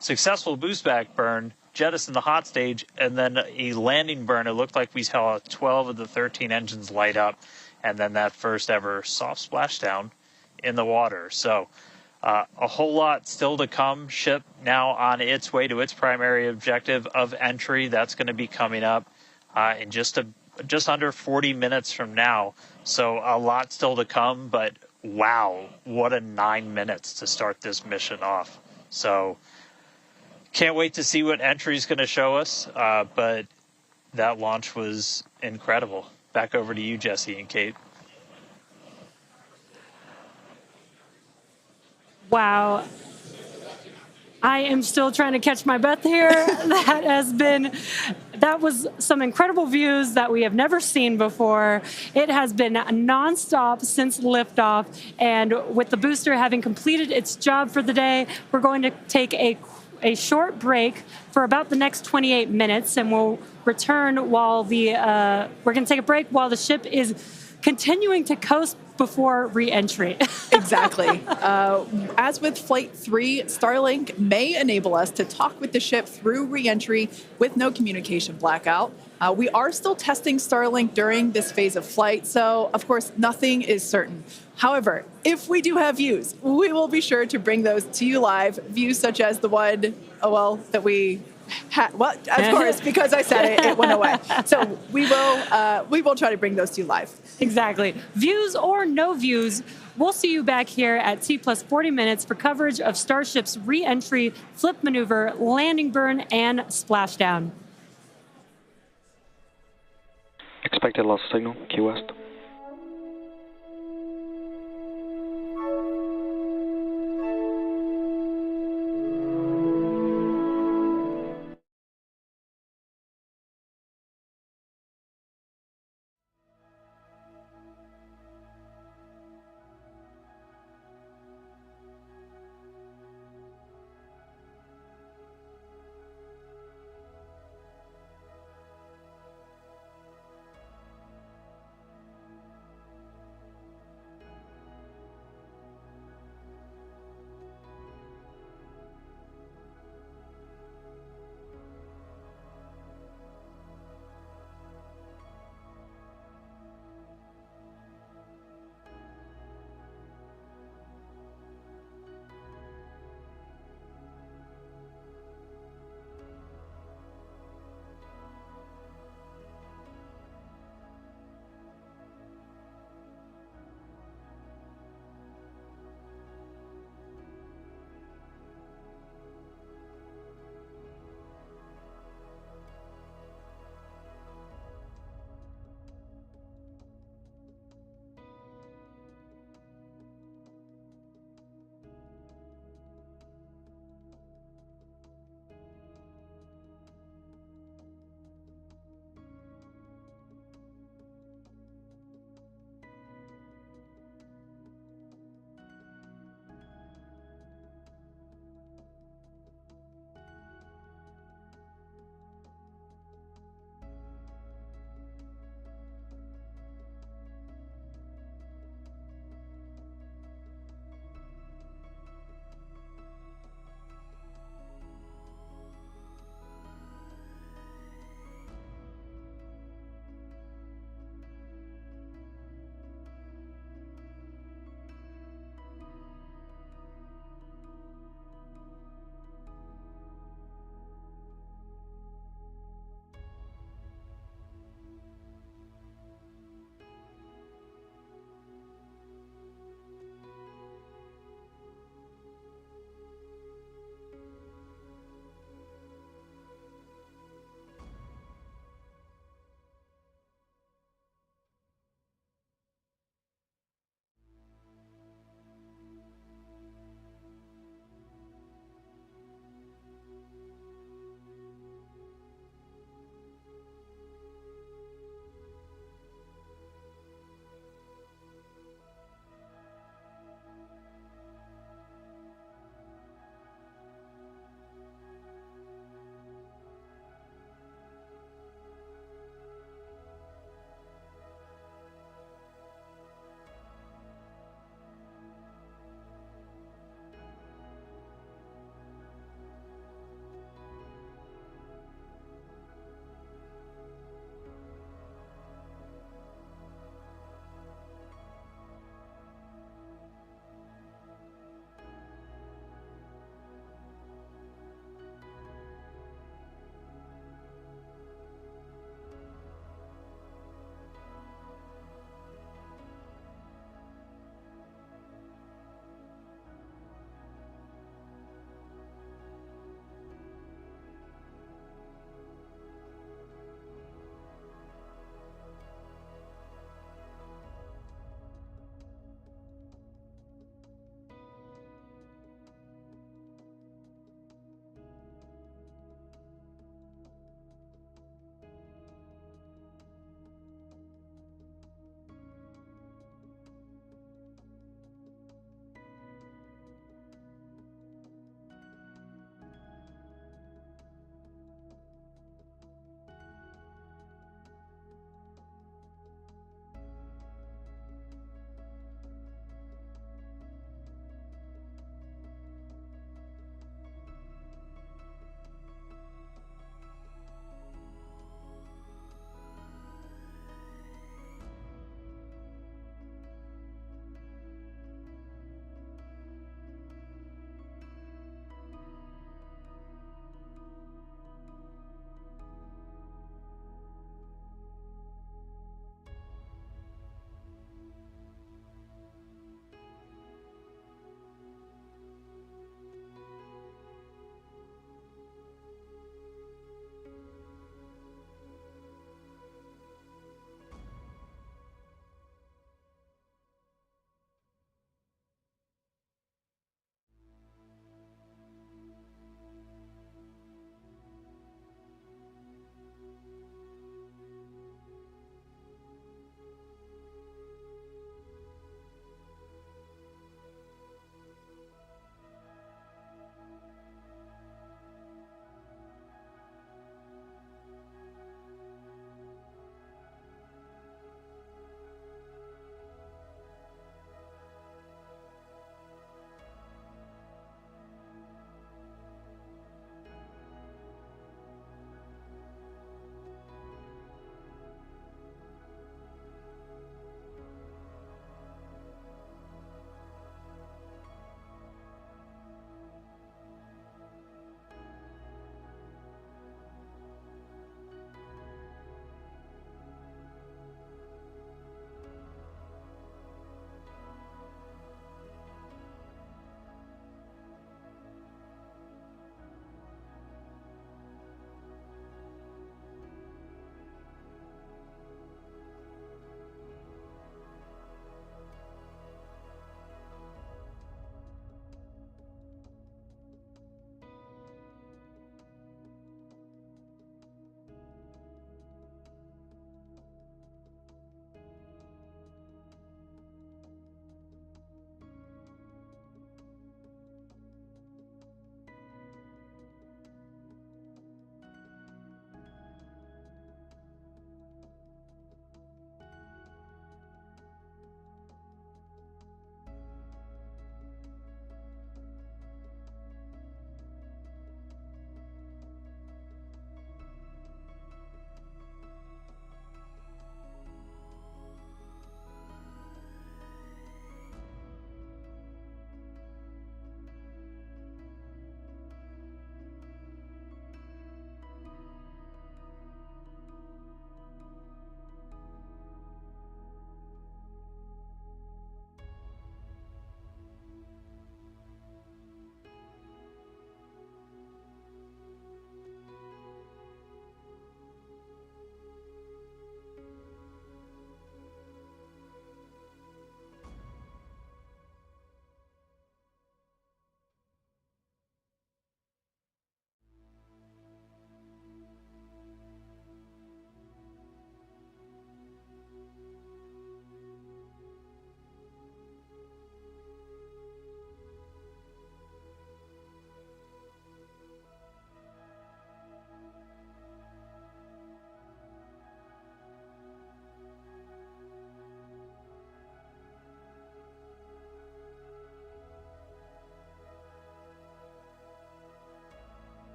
successful boost back burn, jettison the hot stage, and then a landing burn. It looked like we saw 12 of the 13 engines light up, and then that first ever soft splashdown in the water. So a whole lot still to come. Ship now on its way to its primary objective of entry. That's going to be coming up in just under 40 minutes from now. So a lot still to come, but wow, what a 9 minutes to start this mission off. So can't wait to see what entry's going to show us, but that launch was incredible. Back over to you, Jesse and Kate. Wow. I am still trying to catch my breath here. That was some incredible views that we have never seen before. It has been nonstop since liftoff, and with the booster having completed its job for the day, we're going to take a short break for about the next 28 minutes, and we'll return while we're going to take a break while the ship is continuing to coast before re-entry. Exactly. As with Flight 3, Starlink may enable us to talk with the ship through re-entry with no communication blackout. We are still testing Starlink during this phase of flight, so of course nothing is certain. However, if we do have views, we will be sure to bring those to you live. Views such as the one, that we had. Well, of course, because I said it went away. So we will try to bring those to you live. Exactly. Views or no views, we'll see you back here at T plus 40 minutes for coverage of Starship's re-entry, flip maneuver, landing burn, and splashdown. Expected loss signal, Key West.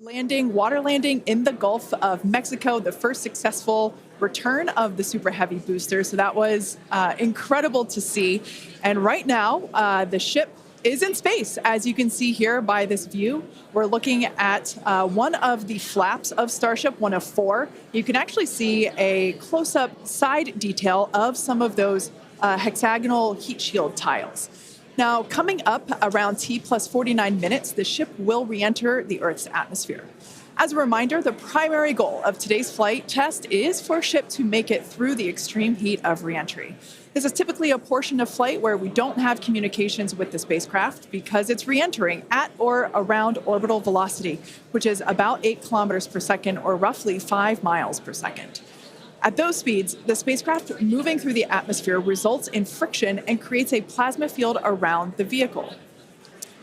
water landing in the Gulf of Mexico, the first successful return of the Super Heavy booster. So that was incredible to see. And right now, the ship is in space. As you can see here by this view, we're looking at one of the flaps of Starship, one of 4. You can actually see a close-up side detail of some of those hexagonal heat shield tiles. Now, coming up around T plus 49 minutes, the ship will re-enter the Earth's atmosphere. As a reminder, the primary goal of today's flight test is for a ship to make it through the extreme heat of re-entry. This is typically a portion of flight where we don't have communications with the spacecraft because it's re-entering at or around orbital velocity, which is about 8 kilometers per second or roughly 5 miles per second. At those speeds, the spacecraft moving through the atmosphere results in friction and creates a plasma field around the vehicle.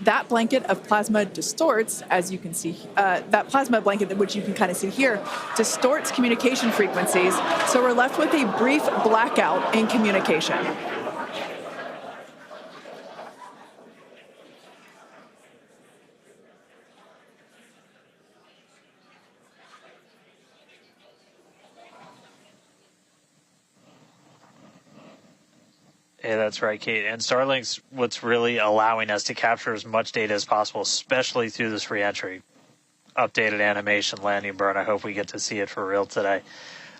That blanket of plasma distorts, as you can see, that plasma blanket, which you can kind of see here, distorts communication frequencies, so we're left with a brief blackout in communication. Yeah, that's right, Kate. And Starlink's what's really allowing us to capture as much data as possible, especially through this reentry. Updated animation landing burn. I hope we get to see it for real today.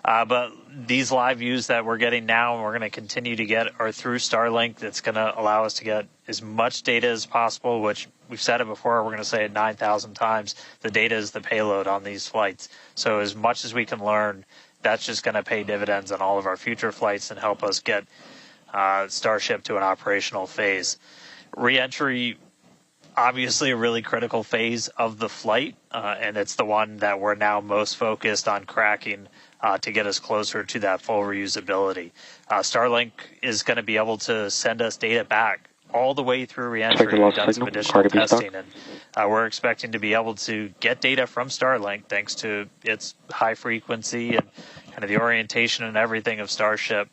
But these live views that we're getting now and we're going to continue to get are through Starlink. That's going to allow us to get as much data as possible, which we've said it before. We're going to say it 9,000 times. The data is the payload on these flights. So as much as we can learn, that's just going to pay dividends on all of our future flights and help us get Starship to an operational phase. Re-entry, obviously a really critical phase of the flight, and it's the one that we're now most focused on cracking to get us closer to that full reusability. Starlink is going to be able to send us data back all the way through re-entry. We've done some additional testing, and we're expecting to be able to get data from Starlink thanks to its high frequency and kind of the orientation and everything of Starship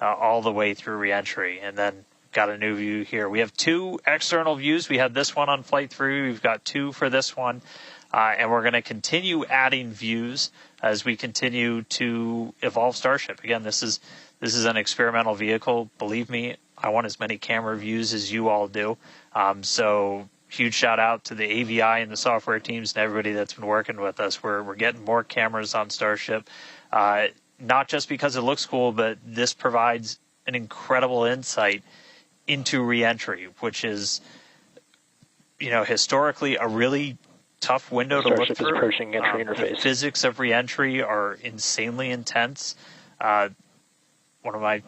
all the way through re-entry. And then got a new view here. We have 2 external views. We had this one on flight 3. We've got 2 for this one. And we're going to continue adding views as we continue to evolve Starship. Again, this is an experimental vehicle. Believe me, I want as many camera views as you all do. So huge shout out to the AVI and the software teams and everybody that's been working with us. We're getting more cameras on Starship. Not just because it looks cool, but this provides an incredible insight into re-entry, which is, historically a really tough window to look through. Approaching entry interface. The physics of re-entry are insanely intense. One of my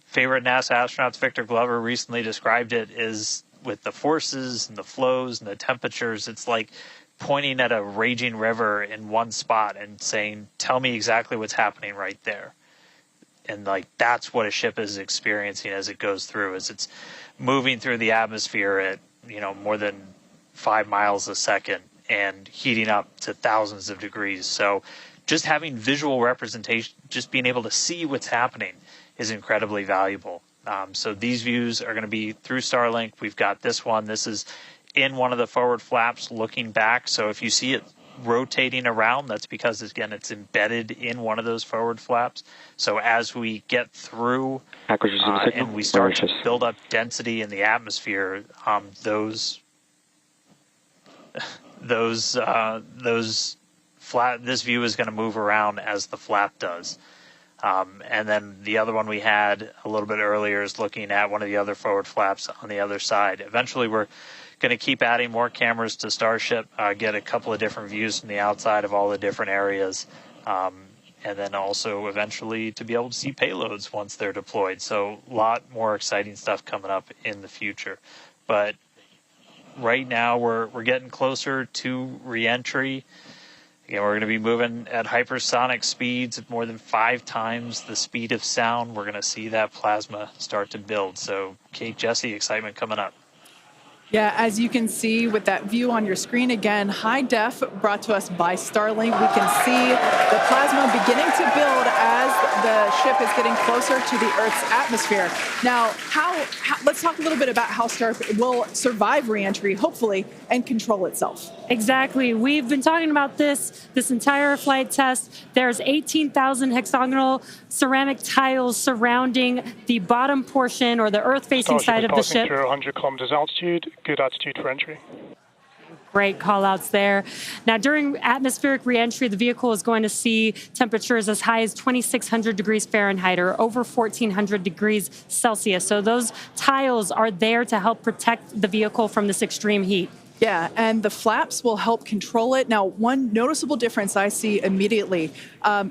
favorite NASA astronauts, Victor Glover, recently described it as with the forces and the flows and the temperatures, it's like pointing at a raging river in one spot and saying, tell me exactly what's happening right there. And that's what a ship is experiencing as it goes through, as it's moving through the atmosphere at, more than 5 miles a second and heating up to thousands of degrees. So just having visual representation, just being able to see what's happening is incredibly valuable. So these views are going to be through Starlink. We've got this one. This is in one of the forward flaps looking back. So if you see it rotating around, that's because, again, it's embedded in one of those forward flaps. So as we get through and we start to build up density in the atmosphere, this view is going to move around as the flap does. And then the other one we had a little bit earlier is looking at one of the other forward flaps on the other side. Eventually, we're going to keep adding more cameras to Starship, get a couple of different views from the outside of all the different areas, and then also eventually to be able to see payloads once they're deployed. So a lot more exciting stuff coming up in the future. But right now we're getting closer to re-entry. Again, we're going to be moving at hypersonic speeds of more than 5 times the speed of sound. We're going to see that plasma start to build. So, Kate, Jesse, excitement coming up. Yeah, as you can see with that view on your screen, again, high def brought to us by Starlink. We can see the plasma beginning to build as the ship is getting closer to the Earth's atmosphere. Now, let's talk a little bit about how Starship will survive re-entry, hopefully, and control itself. Exactly. We've been talking about this entire flight test. There's 18,000 hexagonal ceramic tiles surrounding the bottom portion or the Earth-facing side of the ship. Starship is passing through 100 kilometers altitude. Good altitude for entry. Great call-outs there. Now, during atmospheric re-entry, the vehicle is going to see temperatures as high as 2,600 degrees Fahrenheit or over 1,400 degrees Celsius. So those tiles are there to help protect the vehicle from this extreme heat. Yeah, and the flaps will help control it. Now, one noticeable difference I see immediately,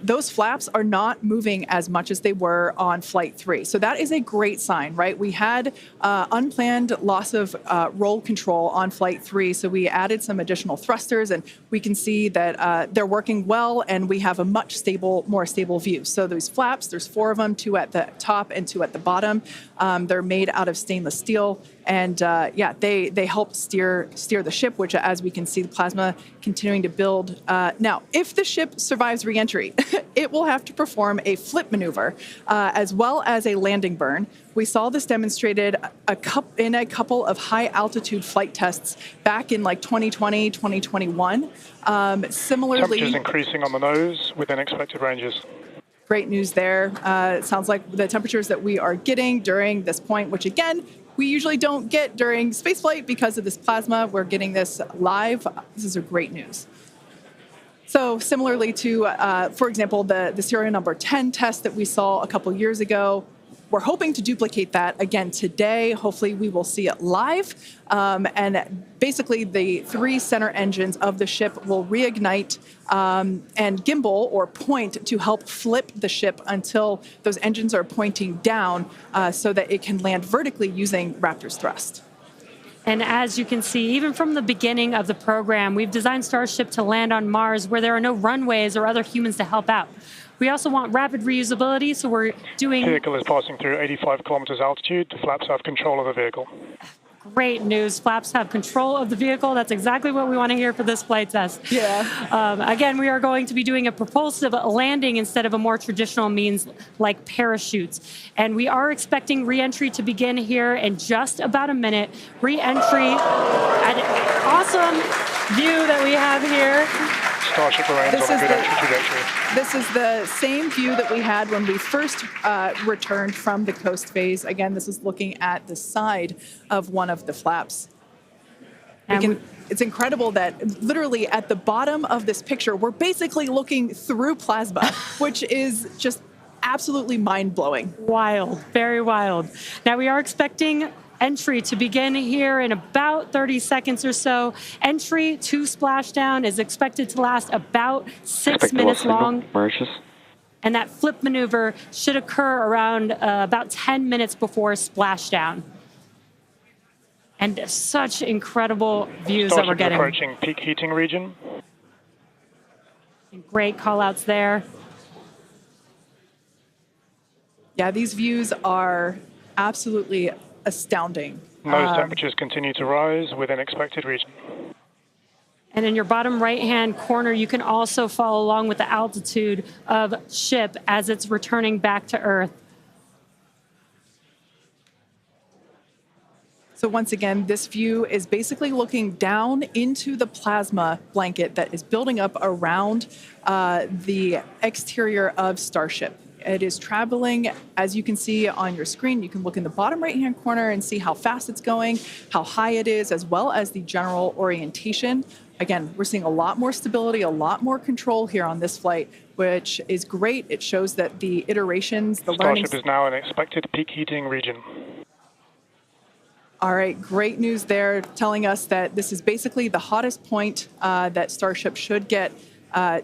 those flaps are not moving as much as they were on Flight 3. So that is a great sign, right? We had unplanned loss of roll control on Flight 3, so we added some additional thrusters, and we can see that they're working well, and we have a much more stable view. So those flaps, there's 4 of them, 2 at the top and 2 at the bottom. They're made out of stainless steel. And they help steer the ship, which, as we can see, the plasma continuing to build. Now, if the ship survives re-entry, it will have to perform a flip maneuver as well as a landing burn. We saw this demonstrated in a couple of high-altitude flight tests back in like 2020, 2021. Similarly, temperatures increasing on the nose within expected ranges. Great news there. It sounds like the temperatures that we are getting during this point, which again, we usually don't get during spaceflight because of this plasma. We're getting this live. This is a great news. So similarly to, for example, the serial number 10 test that we saw a couple years ago, we're hoping to duplicate that again today. Hopefully we will see it live. And basically the 3 center engines of the ship will reignite and gimbal or point to help flip the ship until those engines are pointing down so that it can land vertically using Raptor's thrust. And as you can see, even from the beginning of the program, we've designed Starship to land on Mars where there are no runways or other humans to help out. We also want rapid reusability, so we're doing... The vehicle is passing through 85 kilometers altitude. The flaps have control of the vehicle. Great news. Flaps have control of the vehicle. That's exactly what we want to hear for this flight test. Yeah. Again, we are going to be doing a propulsive landing instead of a more traditional means like parachutes. And we are expecting re-entry to begin here in just about a minute. Re-entry, an awesome view that we have here. Starship remains on a good entry trajectory. This is the same view that we had when we first returned from the coast phase. Again, this is looking at the side of one of the flaps. It's incredible that literally at the bottom of this picture, we're basically looking through plasma, which is just absolutely mind-blowing. Wild, very wild. Now we are expecting entry to begin here in about 30 seconds or so. Entry to splashdown is expected to last about 6 minutes long. And that flip maneuver should occur around about 10 minutes before splashdown. And such incredible views that we're getting. Approaching peak heating region. Great call-outs there. Yeah, these views are absolutely astounding. Nose temperatures continue to rise within expected region. And in your bottom right-hand corner, you can also follow along with the altitude of ship as it's returning back to Earth. So once again, this view is basically looking down into the plasma blanket that is building up around the exterior of Starship. It is traveling, as you can see on your screen. You can look in the bottom right-hand corner and see how fast it's going, how high it is, as well as the general orientation. Again, we're seeing a lot more stability, a lot more control here on this flight, which is great. It shows that the iterations, the learning... Starship is now in expected peak heating region. All right, great news there, telling us that this is basically the hottest point that Starship should get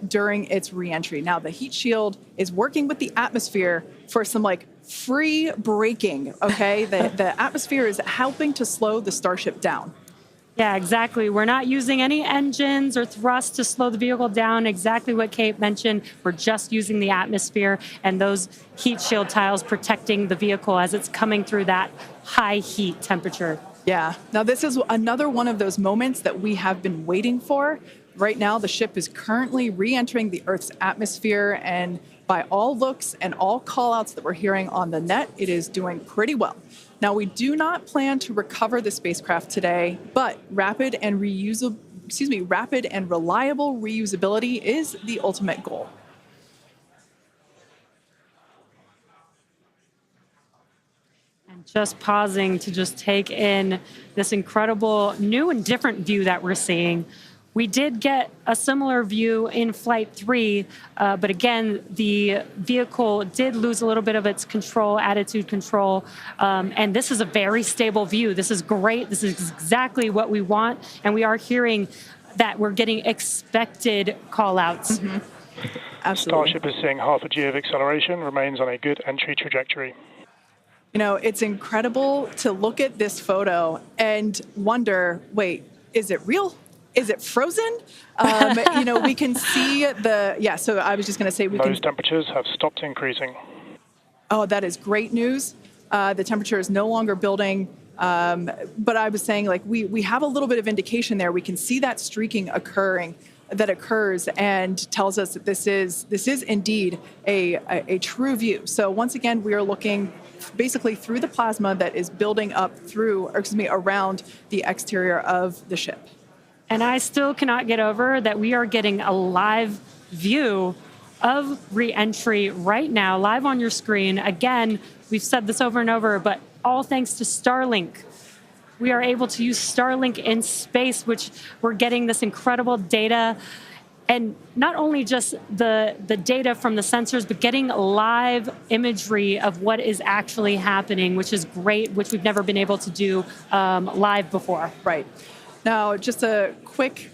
during its re-entry. Now, the heat shield is working with the atmosphere for some free braking, okay? The atmosphere is helping to slow the Starship down. Yeah, exactly. We're not using any engines or thrust to slow the vehicle down. Exactly what Kate mentioned. We're just using the atmosphere and those heat shield tiles protecting the vehicle as it's coming through that high heat temperature. Yeah. Now, this is another one of those moments that we have been waiting for. Right now, the ship is currently re-entering the Earth's atmosphere, and by all looks and all call-outs that we're hearing on the net, it is doing pretty well. Now, we do not plan to recover the spacecraft today, but rapid and reliable reusability is the ultimate goal. Just pausing to just take in this incredible new and different view that we're seeing. We did get a similar view in Flight 3, but again, the vehicle did lose a little bit of its control, attitude control, and this is a very stable view. This is great. This is exactly what we want, and we are hearing that we're getting expected call-outs. Mm-hmm. Absolutely. Starship is seeing half a G of acceleration, remains on a good entry trajectory. You know, it's incredible to look at this photo and wonder, wait, is it real? Is it frozen? You know, we can see so I was just going to say Those temperatures have stopped increasing. Oh, that is great news. The temperature is no longer building. But I was saying, like, we have a little bit of indication there. We can see that streaking that occurs and tells us that this is indeed a true view. So once again, we are looking basically through the plasma that is building up around the exterior of the ship. And I still cannot get over that we are getting a live view of re-entry right now, live on your screen. Again, we've said this over and over, but all thanks to Starlink. We are able to use Starlink in space, which we're getting this incredible data. And not only just the data from the sensors, but getting live imagery of what is actually happening, which is great, which we've never been able to do live before. Right. Now, just a quick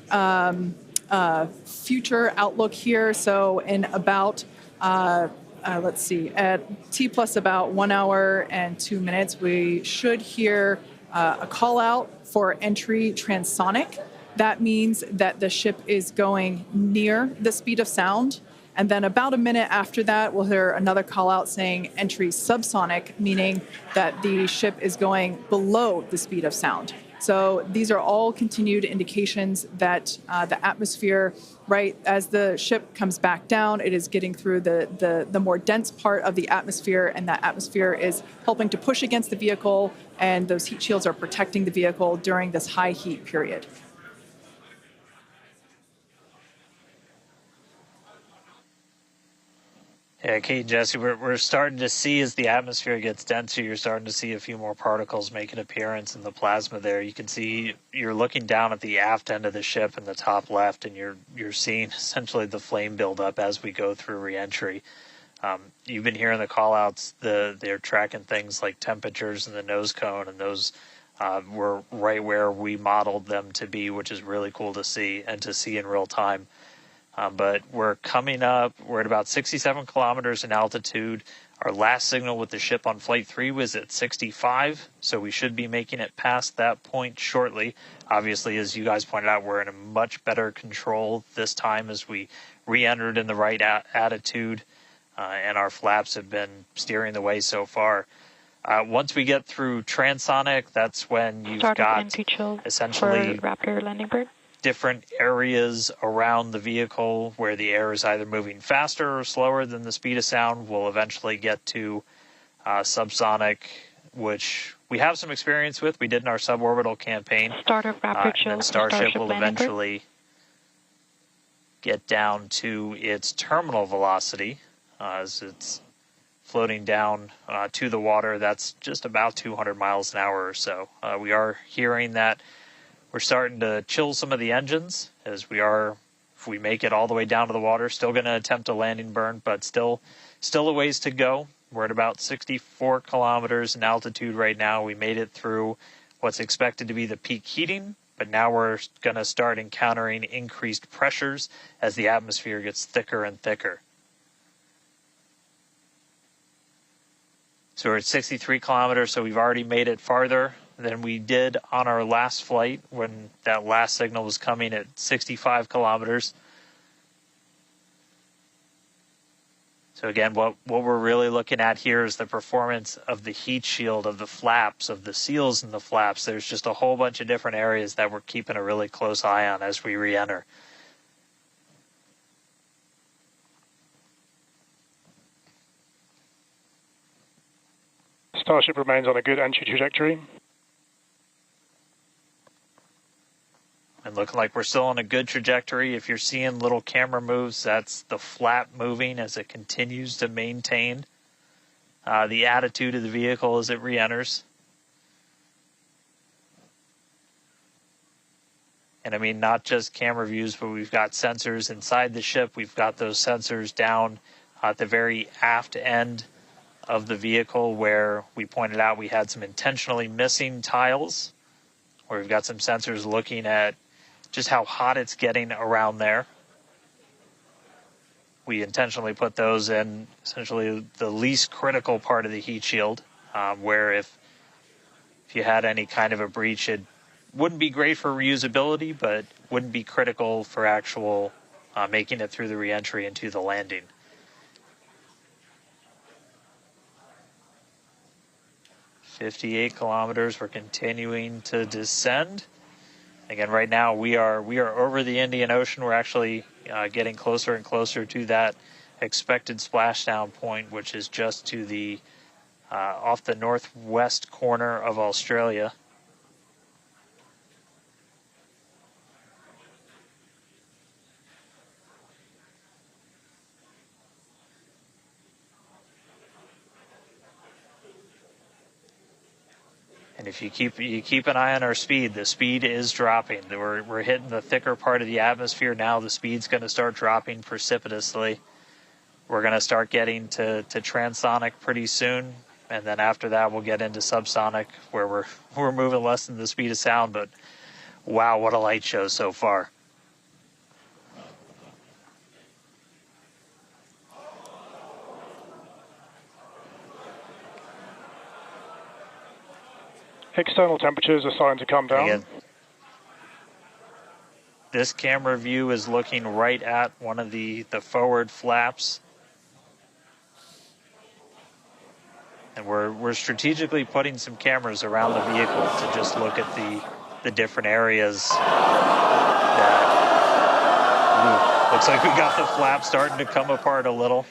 future outlook here. So in about, let's see, at T plus about 1 hour and 2 minutes, we should hear a call out for entry transonic. That means that the ship is going near the speed of sound. And then about a minute after that, we'll hear another call out saying entry subsonic, meaning that the ship is going below the speed of sound. So these are all continued indications that the atmosphere, right, as the ship comes back down, it is getting through the more dense part of the atmosphere, and that atmosphere is helping to push against the vehicle, and those heat shields are protecting the vehicle during this high heat period. Yeah, Kate and Jesse, we're starting to see as the atmosphere gets denser, you're starting to see a few more particles make an appearance in the plasma there. You can see you're looking down at the aft end of the ship in the top left, and you're seeing essentially the flame build up as we go through reentry. You've been hearing the call-outs. They're tracking things like temperatures in the nose cone, and those were right where we modeled them to be, which is really cool to see and to see in real time. But we're coming up, we're at about 67 kilometers in altitude. Our last signal with the ship on Flight 3 was at 65, so we should be making it past that point shortly. Obviously, as you guys pointed out, we're in a much better control this time as we re-entered in the right attitude, and our flaps have been steering the way so far. Once we get through transonic, that's when you've got essentially Raptor landing bird. Different areas around the vehicle where the air is either moving faster or slower than the speed of sound. We'll eventually get to subsonic, which we have some experience with. We did in our suborbital campaign. Start of Raptor chill. And Starship will eventually get down to its terminal velocity as it's floating down to the water. That's just about 200 miles an hour or so. We are hearing that we're starting to chill some of the engines as we are, if we make it all the way down to the water, still going to attempt a landing burn, but still a ways to go. We're at about 64 kilometers in altitude right now. We made it through what's expected to be the peak heating, but now we're going to start encountering increased pressures as the atmosphere gets thicker and thicker. So we're at 63 kilometers, so we've already made it farther than we did on our last flight when that last signal was coming at 65 kilometers. So again, what we're really looking at here is the performance of the heat shield, of the flaps, of the seals in the flaps. There's just a whole bunch of different areas that we're keeping a really close eye on as we re-enter. Starship remains on a good entry trajectory. And looking like we're still on a good trajectory. If you're seeing little camera moves, that's the flap moving as it continues to maintain the attitude of the vehicle as it re-enters. And I mean, not just camera views, but we've got sensors inside the ship. We've got those sensors down at the very aft end of the vehicle where we pointed out we had some intentionally missing tiles, where we've got some sensors looking at just how hot it's getting around there. We intentionally put those in essentially the least critical part of the heat shield, where if you had any kind of a breach, it wouldn't be great for reusability, but wouldn't be critical for actual making it through the re-entry into the landing. "58 kilometers, we're continuing to descend. Again, right now we are over the Indian Ocean. We're actually getting closer and closer to that expected splashdown point, which is just to the off the northwest corner of Australia. And if you keep an eye on our speed, the speed is dropping. We're hitting the thicker part of the atmosphere now. The speed's going to start dropping precipitously. We're going to start getting to transonic pretty soon, and then after that we'll get into subsonic, where we're moving less than the speed of sound. But wow, what a light show so far! External temperatures are starting to come down. Again, this camera view is looking right at one of the forward flaps. And we're strategically putting some cameras around the vehicle to just look at the different areas that looks like we got the flap starting to come apart a little.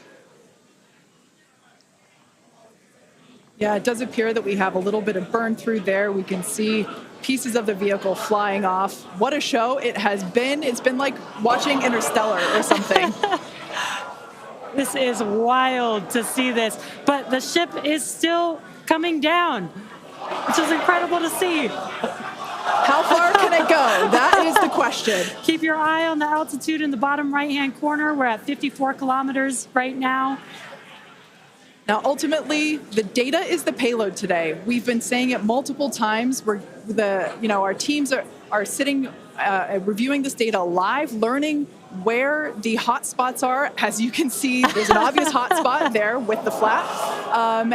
Yeah, it does appear that we have a little bit of burn through there. We can see pieces of the vehicle flying off. What a show it has been. It's been like watching Interstellar or something. This is wild to see this. But the ship is still coming down, which is incredible to see. How far can it go? That is the question. Keep your eye on the altitude in the bottom right-hand corner. We're at 54 kilometers right now. Now, ultimately, the data is the payload today. We've been saying it multiple times. Our teams are sitting, reviewing this data live, learning where the hot spots are. As you can see, there's an obvious hot spot there with the flap,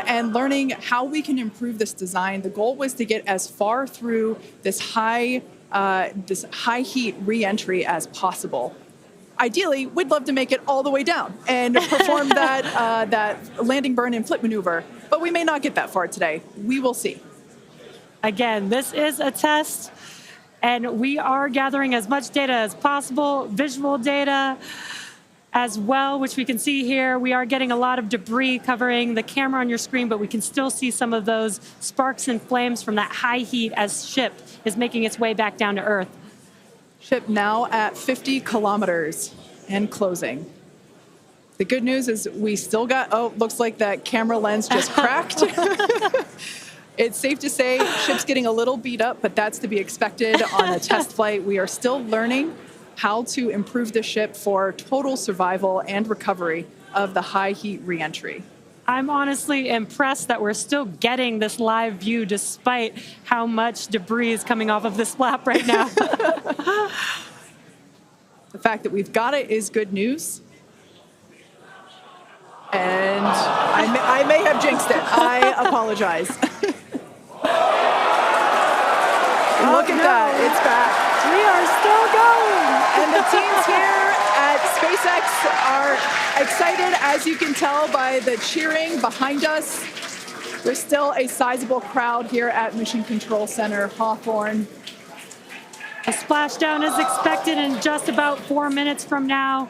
and learning how we can improve this design. The goal was to get as far through this high heat re-entry as possible. Ideally, we'd love to make it all the way down and perform that landing burn and flip maneuver, but we may not get that far today. We will see. Again, this is a test, and we are gathering as much data as possible, visual data as well, which we can see here. We are getting a lot of debris covering the camera on your screen, but we can still see some of those sparks and flames from that high heat as ship is making its way back down to Earth. Ship now at 50 kilometers and closing. The good news is we still got, looks like that camera lens just cracked. It's safe to say ship's getting a little beat up, but that's to be expected on a test flight. We are still learning how to improve the ship for total survival and recovery of the high heat reentry. I'm honestly impressed that we're still getting this live view despite how much debris is coming off of this flap right now. The fact that we've got it is good news. And I may have jinxed it. I apologize. Look at that. It's back. We are still going. And the team's here at SpaceX are excited, as you can tell by the cheering behind us. There's still a sizable crowd here at Mission Control Center Hawthorne. A splashdown is expected in just about 4 minutes from now.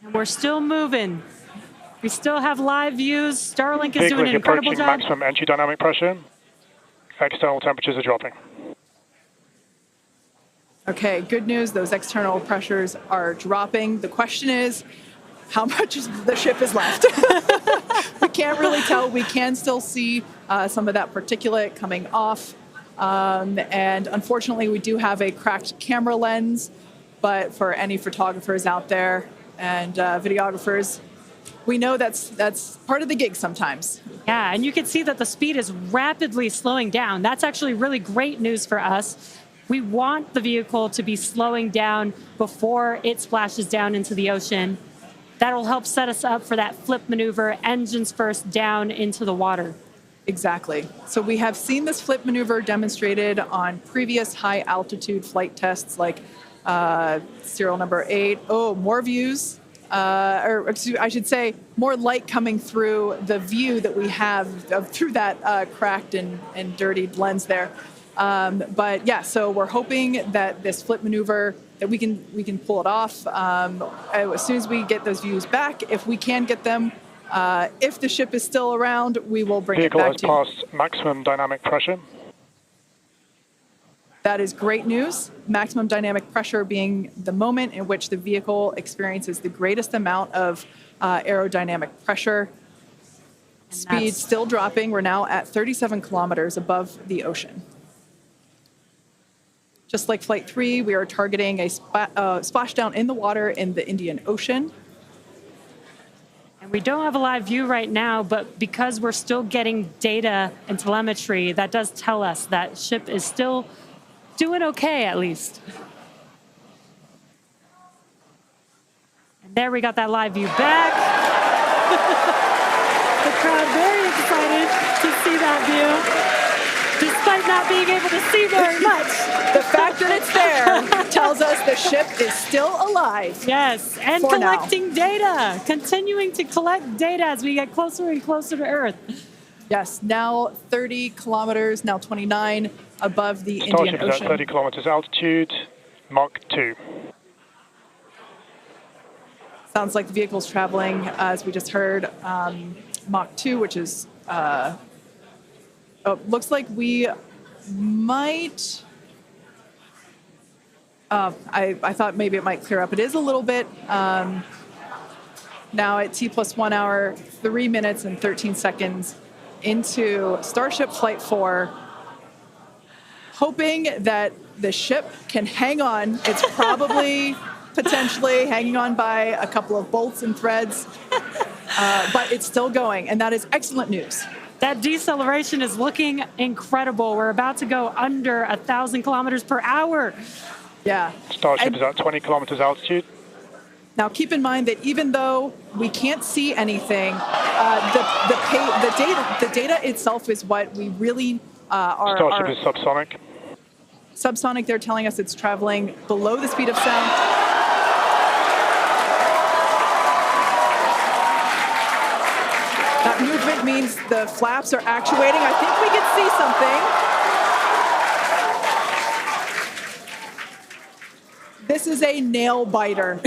And we're still moving. We still have live views. Starlink is doing an incredible job. Maximum entry dynamic pressure. External temperatures are dropping. Okay, good news. Those external pressures are dropping. The question is, how much of the ship is left? We can't really tell. We can still see some of that particulate coming off. And unfortunately, we do have a cracked camera lens. But for any photographers out there and videographers, we know that's part of the gig sometimes. Yeah, and you can see that the speed is rapidly slowing down. That's actually really great news for us. We want the vehicle to be slowing down before it splashes down into the ocean. That'll help set us up for that flip maneuver, engines first down into the water. Exactly. So we have seen this flip maneuver demonstrated on previous high altitude flight tests like serial number 8. Oh, more views. Or excuse, I should say, more light coming through the view that we have through that cracked and dirtied lens there. But yeah, so we're hoping that this flip maneuver, that we can pull it off as soon as we get those views back. If we can get them, if the ship is still around, we will bring it back to you. Vehicle has passed maximum dynamic pressure. That is great news. Maximum dynamic pressure being the moment in which the vehicle experiences the greatest amount of aerodynamic pressure. Speed still dropping. We're now at 37 kilometers above the ocean. Just like Flight 3, we are targeting a splashdown in the water in the Indian Ocean. And we don't have a live view right now, but because we're still getting data and telemetry, that does tell us that ship is still doing okay, at least. And there we got that live view back. The crowd very excited to see that view, despite not being able to see very much. The fact that it's there tells us the ship is still alive. Yes, and collecting data, continuing to collect data as we get closer and closer to Earth. Yes, now 30 kilometers, now 29 above the Indian Starship Ocean. is at 30 kilometers altitude, Mach 2. Sounds like the vehicle's traveling, as we just heard, Mach 2, which is, looks like we might, I thought maybe it might clear up. It is a little bit, now at T plus 1 hour, 3 minutes and 13 seconds into Starship Flight 4, hoping that the ship can hang on. It's probably potentially hanging on by a couple of bolts and threads, but it's still going, and that is excellent news. That deceleration is looking incredible. We're about to go under 1,000 kilometers per hour. Yeah. Starship is at 20 kilometers altitude. Now, keep in mind that even though we can't see anything, the data itself is what we really are. Starship is subsonic. Subsonic, they're telling us it's traveling below the speed of sound. That movement means the flaps are actuating. I think we can see something. This is a nail biter.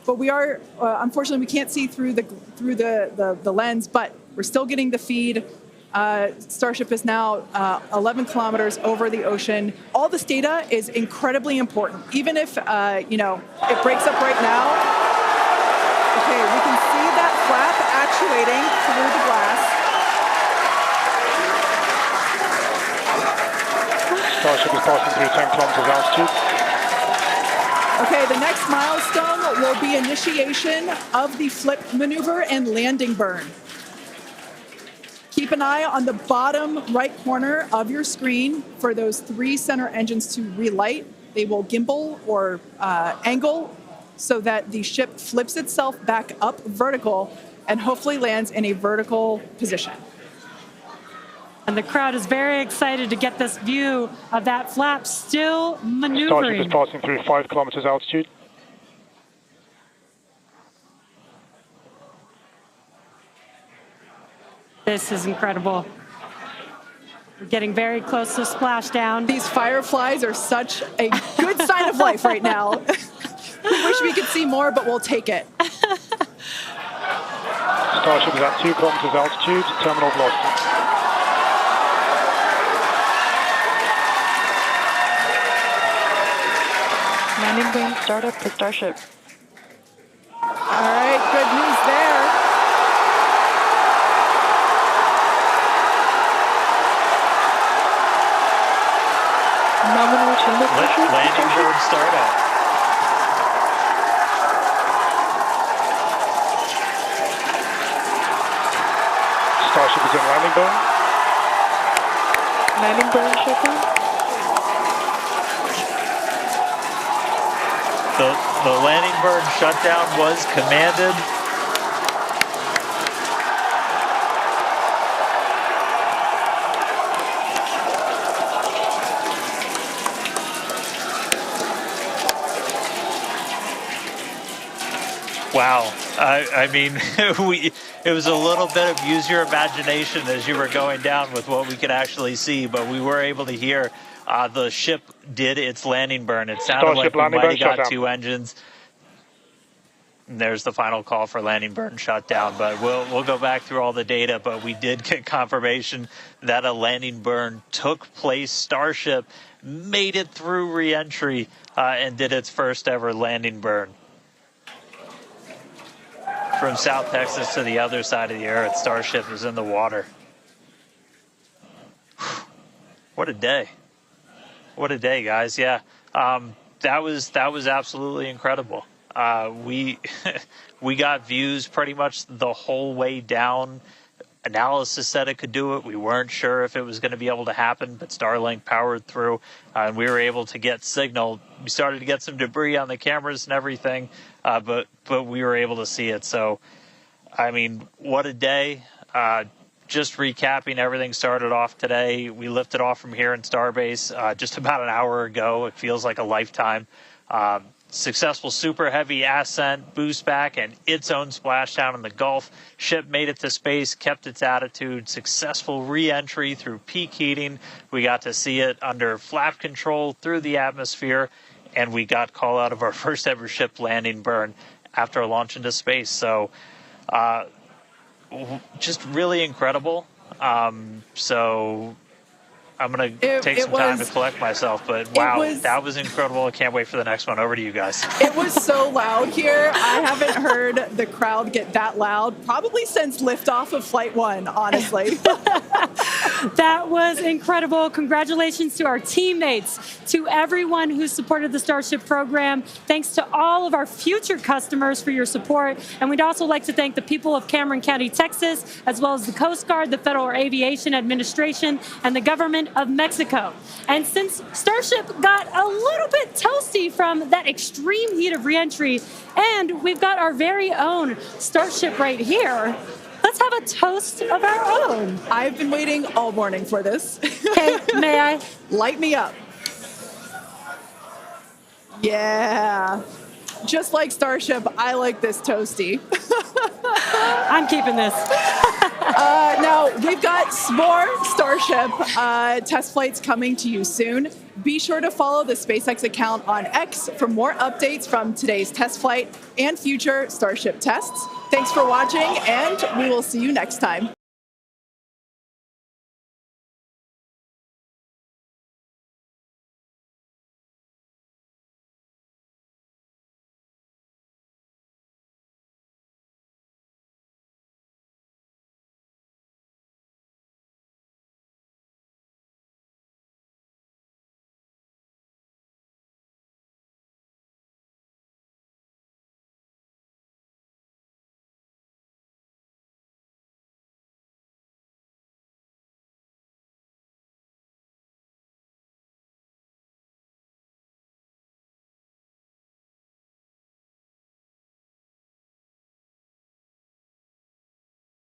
But we are, unfortunately, we can't see through the lens, but we're still getting the feed. Starship is now 11 kilometers over the ocean. All this data is incredibly important, even if, it breaks up right now. Okay, we can see that flap actuating through the glass. Starship is passing through 10 kilometers altitude. Okay, the next milestone will be initiation of the flip maneuver and landing burn. Keep an eye on the bottom right corner of your screen for those 3 center engines to relight. They will gimbal or angle so that the ship flips itself back up vertical and hopefully lands in a vertical position. And the crowd is very excited to get this view of that flap still Starship maneuvering. is passing through 5 kilometers altitude. This is incredible. We're getting very close to splashdown. These fireflies are such a good sign of life right now. We wish we could see more, but we'll take it. Starship is at 2 kilometers altitude, terminal velocity. Landing burn startup for Starship. All right, good news there. Nominal chamber pressure. Landing board startup. Starship is in landing burn. Landing burn shutdown. The landing burn shutdown was commanded. Wow. I mean, it was a little bit of use your imagination as you were going down with what we could actually see, but we were able to hear the ship did its landing burn. It sounded Starship like we might have got shutdown. 2 engines. And there's the final call for landing burn shutdown, but we'll go back through all the data, but we did get confirmation that a landing burn took place. Starship made it through re-entry and did its first ever landing burn. From South Texas to the other side of the earth, Starship is in the water. What a day. What a day, guys. Yeah, that was absolutely incredible. We got views pretty much the whole way down. Analysis said it could do it. We weren't sure if it was going to be able to happen, but Starlink powered through, and we were able to get signal. We started to get some debris on the cameras and everything, but we were able to see it. So, I mean, what a day. Just recapping, everything started off today. We lifted off from here in Starbase just about an hour ago. It feels like a lifetime. Successful super heavy ascent, boost back, and its own splashdown in the Gulf. Ship made it to space, kept its attitude. Successful re-entry through peak heating. We got to see it under flap control through the atmosphere, and we got call out of our first ever ship landing burn after a launch into space. So just really incredible. So I'm going to take some time to collect myself, but wow, that was incredible. I can't wait for the next one. Over to you guys. It was so loud here. I haven't heard the crowd get that loud probably since liftoff of Flight 1, honestly. That was incredible. Congratulations to our teammates, to everyone who supported the Starship program. Thanks to all of our future customers for your support. And we'd also like to thank the people of Cameron County, Texas, as well as the Coast Guard, the Federal Aviation Administration, and the government of Mexico. And since Starship got a little bit toasty from that extreme heat of reentry, and we've got our very own Starship right here, let's have a toast of our own. I've been waiting all morning for this. Okay, may I? Light me up. Yeah. Just like Starship, I like this toasty. I'm keeping this. Now, we've got more Starship test flights coming to you soon. Be sure to follow the SpaceX account on X for more updates from today's test flight and future Starship tests. Thanks for watching, and we will see you next time.